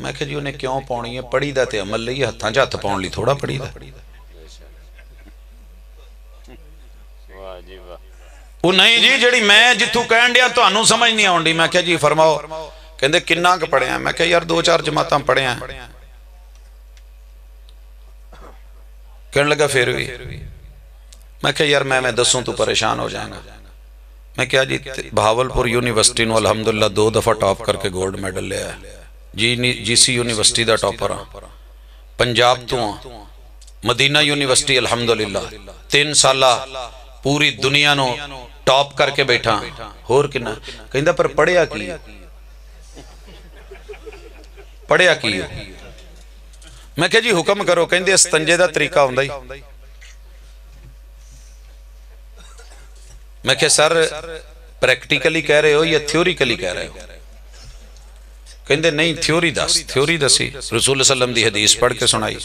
[SPEAKER 2] میں کہ جی انہیں کیوں پاؤنی ہے؟ پڑھی دا تے عمل لئی، ہتھاں ہاتھ پاؤن لی تھوڑا پڑھی دا. وہ نہیں جی جڑی میں جتھوں کہن دیا تو انہوں سمجھ نہیں آن دی. میں کہ جی فرماؤ، کہندے کناں کہ پڑھے ہیں؟ میں کہ یار 2-4 جماعتاں پڑھے ہیں. کہنے لگا پھر بھی. میں کہ یار میں دسوں تو پریشان ہو جائیں گا. میں کہا جی بہاولپور یونیورسٹی نو الحمدللہ 2 دفعہ ٹاپ کر کے گولڈ میڈل لے آئے. جی سی یونیورسٹی دا ٹاپر ہاں، پنجاب تو ہاں، مدینہ یونیورسٹی الحمدللہ 3 سالہ پوری دنیا نو ٹاپ کر کے بیٹھا. اور کنا کہندہ پر پڑھیا کی، پڑھیا کی. میں کہا جی حکم کرو. کہندے استنجے دا طریقہ ہوندہ ہی. میں کہا سر پریکٹیکلی کہہ رہے ہو یا تھیوریکلی کہہ رہے ہو؟ کہندے نہیں تھیوری دس. تھیوری دسی. رسول اللہ صلی اللہ علیہ وسلم دی حدیث پڑھ کے سنائی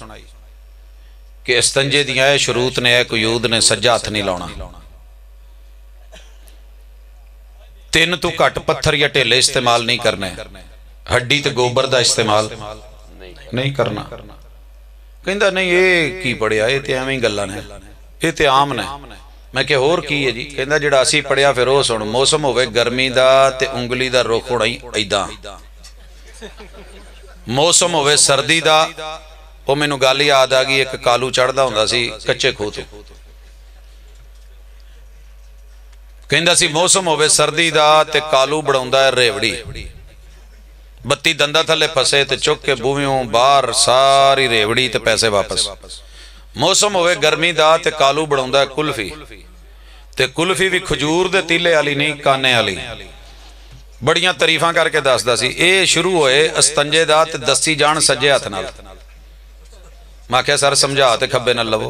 [SPEAKER 2] کہ استنجے دی آئے شروط نے، قیود نے، سجا ہاتھ نہیں لاؤنا، 3 تو کٹ پتھر یا ٹیلے استعمال نہیں کرنے، ہڈی تے گوبر دا استعمال نہیں کرنا. کہندہ نہیں یہ کی پڑھیا، یہ تے ہمیں گلہ نے، یہ تے عام نے. میں کہ اور کی ہے جی؟ کہندہ جڑا اسی پڑھیا پھر وہ سن، موسم ہوئے گرمی دا تے انگلی دا رخ اڑائی ایداں، موسم ہوئے سردی دا. وہ میں نو گالی آد آگی ایک کالو چڑھ دا ہوندہ سی کچے کھوتو. کہندہ سی موسم ہوئے سردی دا تے کالو بڑھوندہ ہے ریوڑی، بتی دندہ تھلے پھسے تے چک کے بویوں بار ساری ریوڑی تے پیسے واپس. موسم ہوئے گرمی دا تے کالو بڑھوندہ ہے کلفی، تے کلفی بھی کھجور دے تیلے آلی نہیں کانے آلی. بڑیاں تریفاں کر کے دس دا سی. اے شروع ہوئے استنجے دا تے دستی جان سجے ہاتھ نال. میں کہا سر سمجھا تے کھبے نہ لو.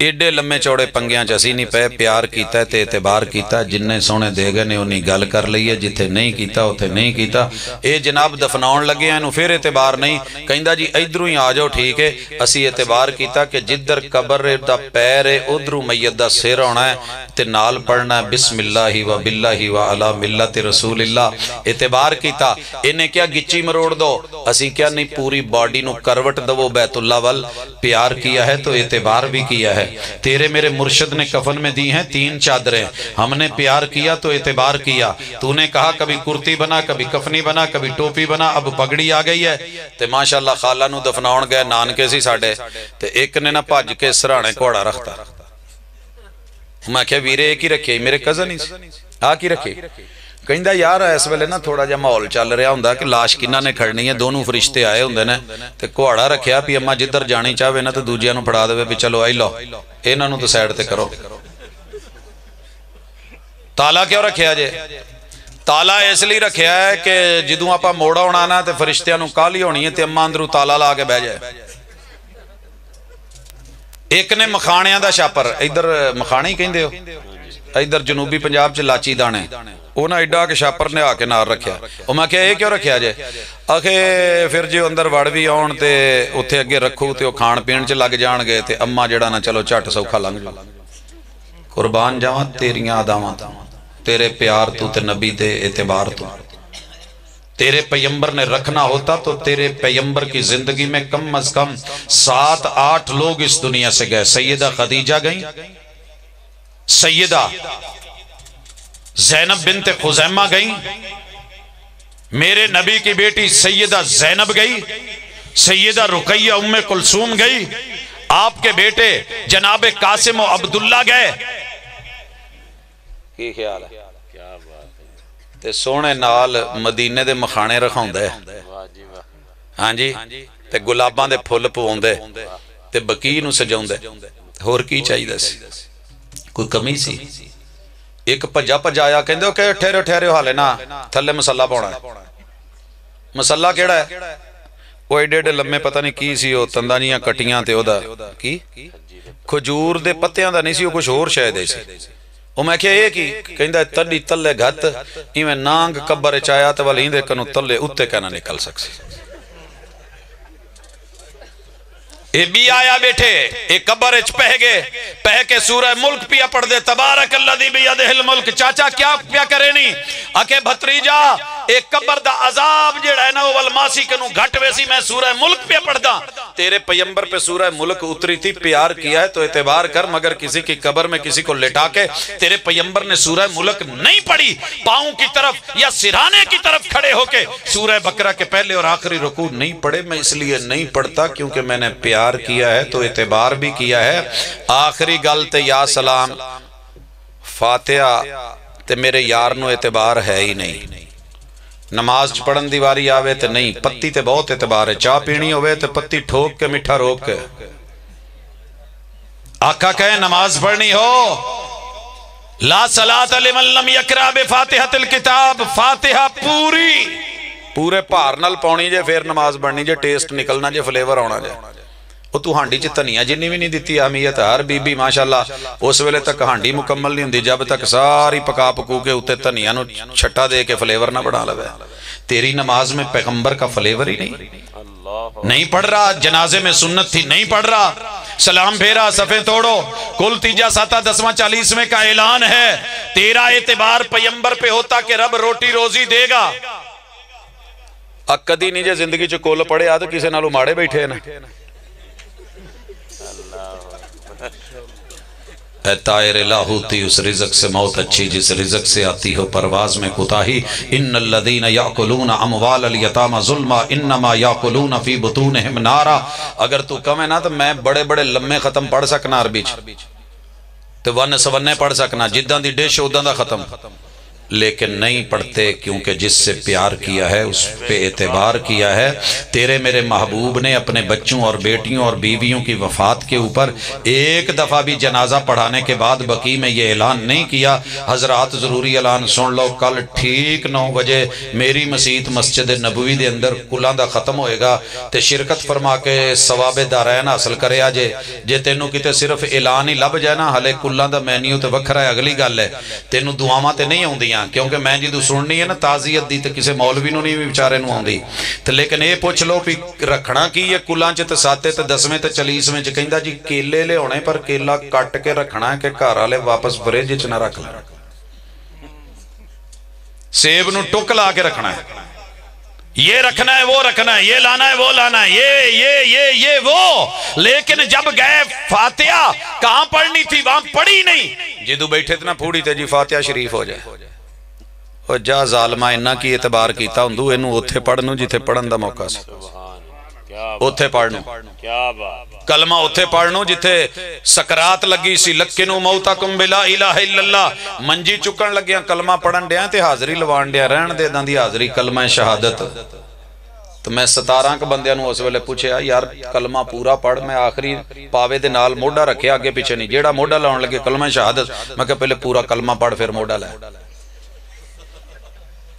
[SPEAKER 2] ایڈے لمے چوڑے پنگیاں چ اسی نہیں پے، پیار کیتا ہے تے اعتبار کیتا، جننے سونے دے گئے نے انہیں گل کر لئیے، جتھے نہیں کیتا اتھے نہیں کیتا۔ اے جناب دفناؤن لگے ہیں، پھر اعتبار نہیں، کہندہ جی ادھروں ہی آ جاؤ ٹھیک ہے، اسی اعتبار کیتا کہ جدھر قبر دا پیر ہے ادھروں میت دا سر ہونا ہے، تے نال پڑھنا ہے بسم اللہ و باللہ و علی ملت رسول اللہ۔ اعتبار کیتا، انہیں کیا گچی مروڑ دو، اسی کیا نہیں پوری باڈی نو کروٹ دو بیت اللہ وال، پیار کیا ہے تو اعتبار بھی کیا ہے۔ تیرے میرے مرشد نے کفن میں دی ہیں 3 چادریں، ہم نے پیار کیا تو اعتبار کیا۔ تو نے کہا کبھی کرتی بنا، کبھی کفنی بنا، کبھی ٹوپی بنا، اب پگڑی آ گئی ہے۔ تے ماشاءاللہ خالہ نو دفناؤن گئے نانکے سی ساڑے، تے ایک نے نہ پاج کے سرانے کوڑا رکھتا، میں کہا ویرے ایک ہی رکھے میرے کزن ہی آ کی رکھے، کہندہ یار اس ویلے نا تھوڑا جا ماحول چل رہا ہوندا کہ لاش کنہ نے کھڑنی ہے، دونوں فرشتے آئے ہوندے نے، تے کوڑا رکھیا پی اما جدھر جانی چاہوے نا تے دوجیاں نو پڑھا دے بھی چلو آئی لو انہاں نو تو سائیڈ تے کرو۔ تالا کیوں رکھیا جے؟ تالا اس لیے رکھیا ہے کہ جدوں آپا موڑا ہونا نا تے فرشتیاں نو کالی ہونی ہے تے اما اندروں تالا لا کے بہ جائے۔ ایک نے مکھانیاں دا شاپر، ادھر مکھانے ہی کہندے ہو، ادھر جنوبی پنجاب چ لاچی دانے، اونا ایڈا کے شاپر نے آ کے نار رکھیا۔ او میں کہا یہ کیوں رکھیا جے؟ آکھے پھر جو اندر وڑ بھی آن تے اتھے اگے رکھو تے وہ کھان پین چ لگ جان گے تے اما جڑا نا چلو چٹ سوکھا لنگ جو۔ قربان جاواں تیریاں اداواں تیرے پیار تو تے نبی دے اعتبار تو، تیرے پیمبر نے رکھنا ہوتا تو تیرے پیمبر کی زندگی میں کم از کم 7-8 لوگ اس دنیا سے گئے۔ سیدہ خدیجہ گئیں، سیدہ زینب بنت خزیمہ گئیں، میرے نبی کی بیٹی سیدہ زینب گئی، سیدہ رقیہ ام کلثوم گئی، آپ کے بیٹے جناب قاسم و عبداللہ گئے۔ کی خیال ہے؟ تے سونے نال مدینے دے مکھانے رکھاؤں دے، ہاں جی، تے گلاباں دے پھول پواؤں دے، تے بقی نو سجاؤں دے، ہور کی چاہیے دے سی؟ کوئی کمی سی؟ ایک پجا پجایا کہندے ہو کہ ٹھہرے ٹھہرے ہو حالے نا تھلے مسلح پاؤنا ہے۔ مسلح کیڑا ہے؟ وہ ایڈے ایڈے لمے پتہ نہیں کی سی، وہ تندانیاں کٹیاں تے دا کی کھجور دے پتیاں دا نہیں سی، وہ کچھ اور شاید ہے سی۔ وہ میں کہا یہ کی کہندہ تڑی تلے گھت ایمیں نانگ کبر چایا تے والی اندے کنو تلے اتے کہنا نکل سکسی۔ اے بھی آیا بیٹھے ایک قبر اچ پہ گئے، پہ کے سورہ ملک پیا پڑھ دے تبارک الذی بیدہ الملک۔ چاچا کیا پیا کرے نہیں؟ اکے بھتریجا ایک قبر دا عذاب جڑا ہے نا وہ والماسی کنو گھٹ ویسی میں سورہ ملک پیا پڑھ دا، تیرے پیمبر پہ سورہ ملک اتری تھی، پیار کیا ہے تو اعتبار کر، مگر کسی کی قبر میں کسی کو لٹا کے تیرے پیمبر نے سورہ ملک نہیں پڑھی، پاؤں کی طرف یا سرانے کی طرف کھڑے ہو کے سورہ بقرہ کے پہلے اور آخری رکوع نہیں پڑھے۔ میں اس لیے نہیں پڑھتا کیونکہ میں نے پیار کیا ہے تو اعتبار بھی کیا ہے۔ آخری گل تے یا سلام فاتحہ تے میرے یار نو اعتبار ہے ہی نہیں، نماز پڑھن دیواری آوے تے نہیں، پتی تے بہت اعتبار ہے، چاہ پینی ہوئے تے پتی ٹھوک کے مٹھا روک کے۔ آقا کہیں نماز پڑھنی ہو لا صلاۃ لمن لم یقرأ بفاتحۃ الکتاب، فاتحہ پورے پار نال پاؤنی جے، پھر نماز پڑھنی جے، ٹیسٹ نکلنا جے، فلیور ہونا جے۔ وہ تو ہانڈی چ تنیا جنی بھی نہیں دیتی اہمیت، ہر بی بی ماشاءاللہ اس ویلے تک ہانڈی مکمل نہیں ہوندی جب تک ساری پکا پکو کے اوتے تنیا نو چھٹا دے کے فلیور نہ بنا لے۔ تیری نماز میں پیغمبر کا فلیور ہی نہیں پڑھ رہا، جنازے میں سنت تھی نہیں پڑھ رہا، سلام پھیرا صفیں توڑو، کل تیجا ساتا 10واں 40ویں کا اعلان ہے، تیرا اعتبار پیغمبر پہ ہوتا کہ رب روٹی روزی دے گا۔ کدی نہیں جے زندگی چ کول پڑے آ تو کسے نالو ماڑے بیٹھے نا۔ اے طائر لاہوتی اس رزق سے موت اچھی جس رزق سے آتی ہو پرواز میں کوتاہی، ان الذین یاکلون اموال الیتامی ظلما انما یاکلون فی بطونہم نارا۔ اگر تو کم ہے نا تو میں بڑے بڑے لمحے ختم پڑھ سکنا عربی تو ون سونے پڑھ سکنا، جداں دی ڈش اداں دا ختم، لیکن نہیں پڑھتے، کیونکہ جس سے پیار کیا ہے اس پہ اعتبار کیا ہے۔ تیرے میرے محبوب نے اپنے بچوں اور بیٹیوں اور بیویوں کی وفات کے اوپر ایک دفعہ بھی جنازہ پڑھانے کے بعد بقی میں یہ اعلان نہیں کیا۔ حضرات ضروری اعلان سن لو، کل ٹھیک 9 بجے میری مسجد مسجد نبوی دے اندر کلاں دا ختم ہوئے گا، تے شرکت فرما کے ثواب دارین حاصل کرے آجے۔ جے تینوں کتے صرف اعلان ہی لب جائے نا، ہلے کلاں دا مینیو تے وکھرا ہے، اگلی گل ہے، تینوں دعاواں تے نہیں ہوندیاں، کیونکہ میں جدو سننی ہے نا تعزیت دی تے کسے مولوی نو نہیں بیچارے نو ہوندی، تے لیکن اے پوچھ لو بھی رکھنا کی ہے کلاں چ تے ساتے تے 10ویں تے 40ویں چ کہندا جی کیلے لے ہونے، پر کیلا کٹ کے رکھنا ہے کہ گھر والے واپس فریج چ نہ رکھ لیں، سیب نو ٹک لا کے رکھنا ہے، یہ رکھنا ہے وہ رکھنا ہے، یہ لانا ہے وہ لانا ہے، یہ وہ، لیکن جب گئے فاتحہ کہاں پڑھنی تھی وہاں پڑھی نہیں، جدو بیٹھے اتنا پھوڑی تے جی فاتحہ شریف ہو جائے، اور جا ظالمہ انہا کی اعتبار کیتا ہوں دو انہوں اتھے پڑھنوں جیتے پڑھن دا موقع سے اتھے پڑھنوں، کلمہ اتھے پڑھنوں جیتے سکرات لگی سی لکنو موتاکم بلا الہ الا اللہ، منجی چکن لگیاں کلمہ پڑھن دیا تے حاضری لوان دیا رہن دے دن دی حاضری کلمہ شہادت۔ تو میں 17 کے بندیاں نو اس ویلے پوچھے یار کلمہ پورا پڑھ، میں آخری پاوے دے نال موڈا رکھے آگے پیچھے نہیں، جیڑا موڈا لاؤن لگے کلمہ شہادت، میں کہا پہلے پورا کلمہ پڑھ پھر موڈا لائے۔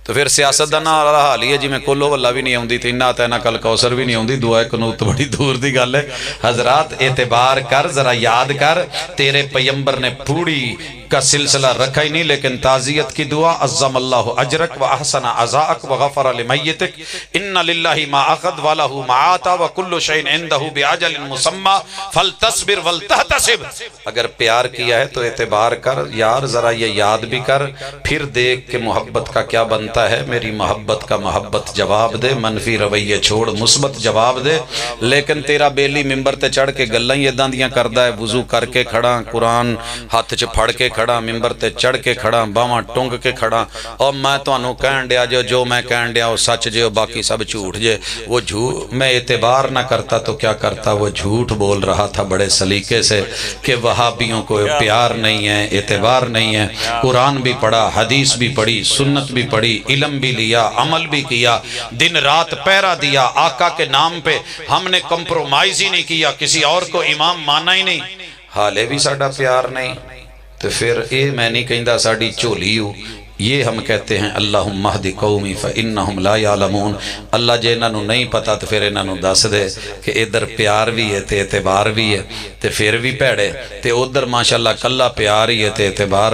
[SPEAKER 2] تو پھر سیاست دا نا حال ہی ہے جی میں کلو واللہ بھی نہیں ہوندی تھی، انہا تینا کل کوثر بھی نہیں ہوندی، دعائے کنوت بڑی دور دی گل ہے۔ حضرات اعتبار کر، ذرا یاد کر، تیرے پیمبر نے پھوڑی کا سلسلہ رکھا ہی نہیں، لیکن تعزیت کی دعا عظم اللہ اجرک و احسن عزاءک و غفر لمیتک ان للہ ما اخذ ولہ ما آتا و کل شئین عندہ بعجل مسمى فلتصبر ولتحتسب۔ اگر پیار کیا ہے تو اعتبار کر یار، ذرا یہ یاد بھی کر، پھر دیکھ کہ محبت کا کیا بنتا ہے۔ میری محبت کا محبت جواب دے، منفی رویے چھوڑ مثبت جواب دے۔ لیکن تیرا بیلی ممبر تے چڑھ کے گلیں یہ داندیاں کردہ ہے، وضو کر کے کھڑا، قرآن ہاتھ چ پھڑ کے کھڑا، ممبر تے چڑھ کے کھڑا، باواں ٹونگ کے کھڑا، اور میں تو انہوں کہن دیا جو میں کہن دیا وہ سچ جے باقی سب جھوٹ جے، وہ جھوٹ میں اعتبار نہ کرتا تو کیا کرتا، وہ جھوٹ بول رہا تھا بڑے سلیقے سے کہ وہابیوں کو پیار نہیں ہے، اعتبار نہیں ہے۔ قرآن بھی پڑھا، حدیث بھی پڑھی، سنت بھی پڑھی، علم بھی لیا، عمل بھی کیا، دن رات پہرا دیا، آقا کے نام پہ ہم نے کمپرومائز ہی نہیں کیا، کسی اور کو امام مانا ہی نہیں، حالے بھی ساڑھا پیار نہیں۔ تو پھر اے میں نہیں کہندہ ساڑھی چولی ہو، یہ ہم کہتے ہیں اللہم اہد قومی فإنہم لا یعلمون۔ اللہ جے انہوں نہیں پتا تو پھر انہوں دس دے کہ ادھر پیار بھی ہے تے اعتبار بھی ہے، تے پھر بھی پیڑے تے ادھر ماشاءاللہ کلہ پیار ہی ہے تے اعتبار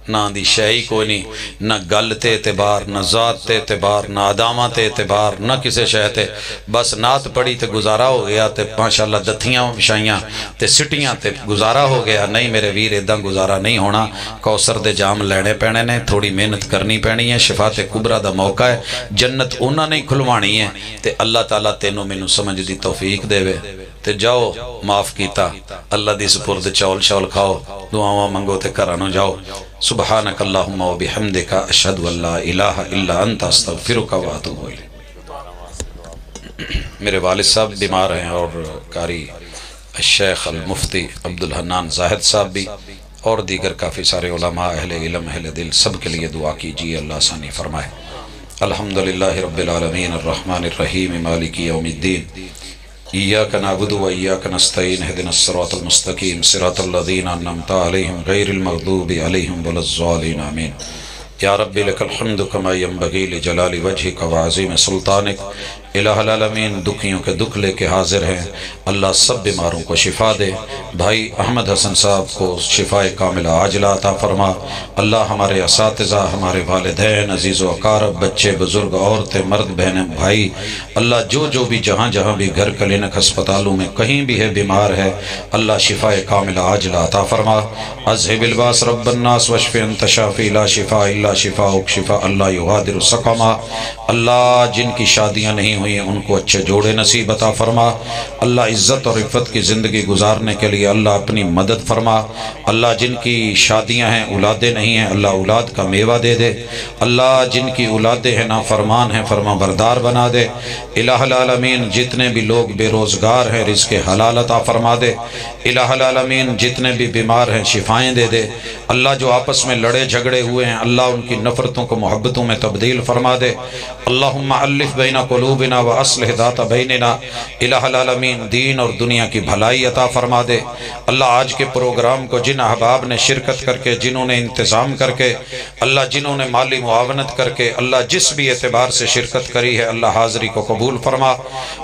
[SPEAKER 2] نہ دی شہی کوئی نہیں، نہ گل تے اعتبار، نہ ذات تے اعتبار، نہ ادامہ تے اعتبار، نہ کسے شہ تے، بس نات پڑی تے گزارا ہو گیا تے ماشاءاللہ دتھیاں بچھائیاں تے سٹیاں تے گزارا ہو گیا۔ نہیں میرے ویر ادھاں گزارا نہیں ہونا، کوثر دے جام لینے پینے نے، تھوڑی محنت کرنی پینی ہے، شفاعت کبریٰ دا موقع ہے، جنت انہاں نہیں کھلوانی ہے، تے اللہ تعالیٰ تینوں مینوں سمجھ دی توفیق دے وے، تے جاؤ معاف کیتا، اللہ دی سپرد چول شول کھاؤ، دعاواں منگو تے کرانو جاؤ۔ سبحانک اللہم و بحمدک اشہد ان لا الہ الا انت استغفرک و اتوب الیک۔ میرے والد صاحب بیمار ہیں اور قاری الشیخ المفتی عبدالحنان زاہد صاحب بھی اور دیگر کافی سارے علماء، اہل علم، اہل دل، سب کے لیے دعا کیجیے، اللہ آسانی فرمائے۔ الحمدللہ رب العالمین الرحمن الرحیم مالک یوم الدین، ایاک نعبد و ایاک نستعین، اہدنا الصراط المستقیم، صراط الذین انعمت علیہم غیر المغضوب علیہم ولا الضالین، آمین۔ یا رب لک الحمد کما ینبغی لجلال وجہک و عظیم سلطانک۔ الہ العالمین دکھیوں کے دکھ لے کے حاضر ہیں، اللہ سب بیماروں کو شفا دے، بھائی احمد حسن صاحب کو شفاء کاملہ عاجلہ عطا فرما، اللہ ہمارے اساتذہ، ہمارے والدین، عزیز و اقارب، بچے، بزرگ، عورتیں، مرد، بہنیں، بھائی، اللہ جو بھی جہاں بھی گھر کلینک ہسپتالوں میں کہیں بھی ہے بیمار ہے، اللہ شفاء کاملہ عاجلہ عطا فرما۔ اذہب الباس رب الناس واشف انت شافی لا شفاء الا شفاءک شفاء اللہ یغادر سقما۔ اللہ جن کی شادیاں نہیں ہوئی ہیں ان کو اچھے جوڑے نصیب عطا فرما۔ اللہ عزت اور عفت کی زندگی گزارنے کے لیے اللہ اپنی مدد فرما۔ اللہ جن کی شادیاں ہیں اولادیں نہیں ہیں اللہ اولاد کا میوہ دے دے۔ اللہ جن کی اولادیں ہیں نافرمان ہیں فرما بردار بنا دے۔ الہ العالمین جتنے بھی لوگ بے روزگار ہیں رزق حلال عطا فرما دے۔ الہ العالمین جتنے بھی بیمار ہیں شفائیں دے دے۔ اللہ جو آپس میں لڑے جھگڑے ہوئے ہیں اللہ ان کی نفرتوں کو محبتوں میں تبدیل فرما دے۔ اللہم الف بین قلوبنا واصلح ذات بیننا۔ الہ العالمین دین اور دنیا کی بھلائی عطا فرما دے۔ اللہ آج کے پروگرام کو جن احباب نے شرکت کر کے جنہوں نے انتظام کر کے اللہ جنہوں نے مالی معاونت کر کے اللہ جس بھی اعتبار سے شرکت کری ہے اللہ حاضری کو قبول فرما۔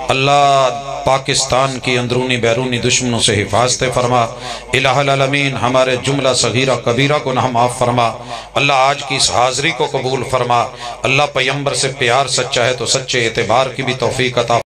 [SPEAKER 2] اللہ پاکستان کی اندرونی بیرونی دشمنوں سے حفاظت فرما۔ الہ العالمین ہمارے جملہ صغیرہ کبیرہ کو نہ معاف فرما۔ اللہ آج کی اس حاضری کو قبول فرما۔ اللہ پیغمبر سے پیار سچا ہے تو سچے اعتبار کی بھی توفیق عطا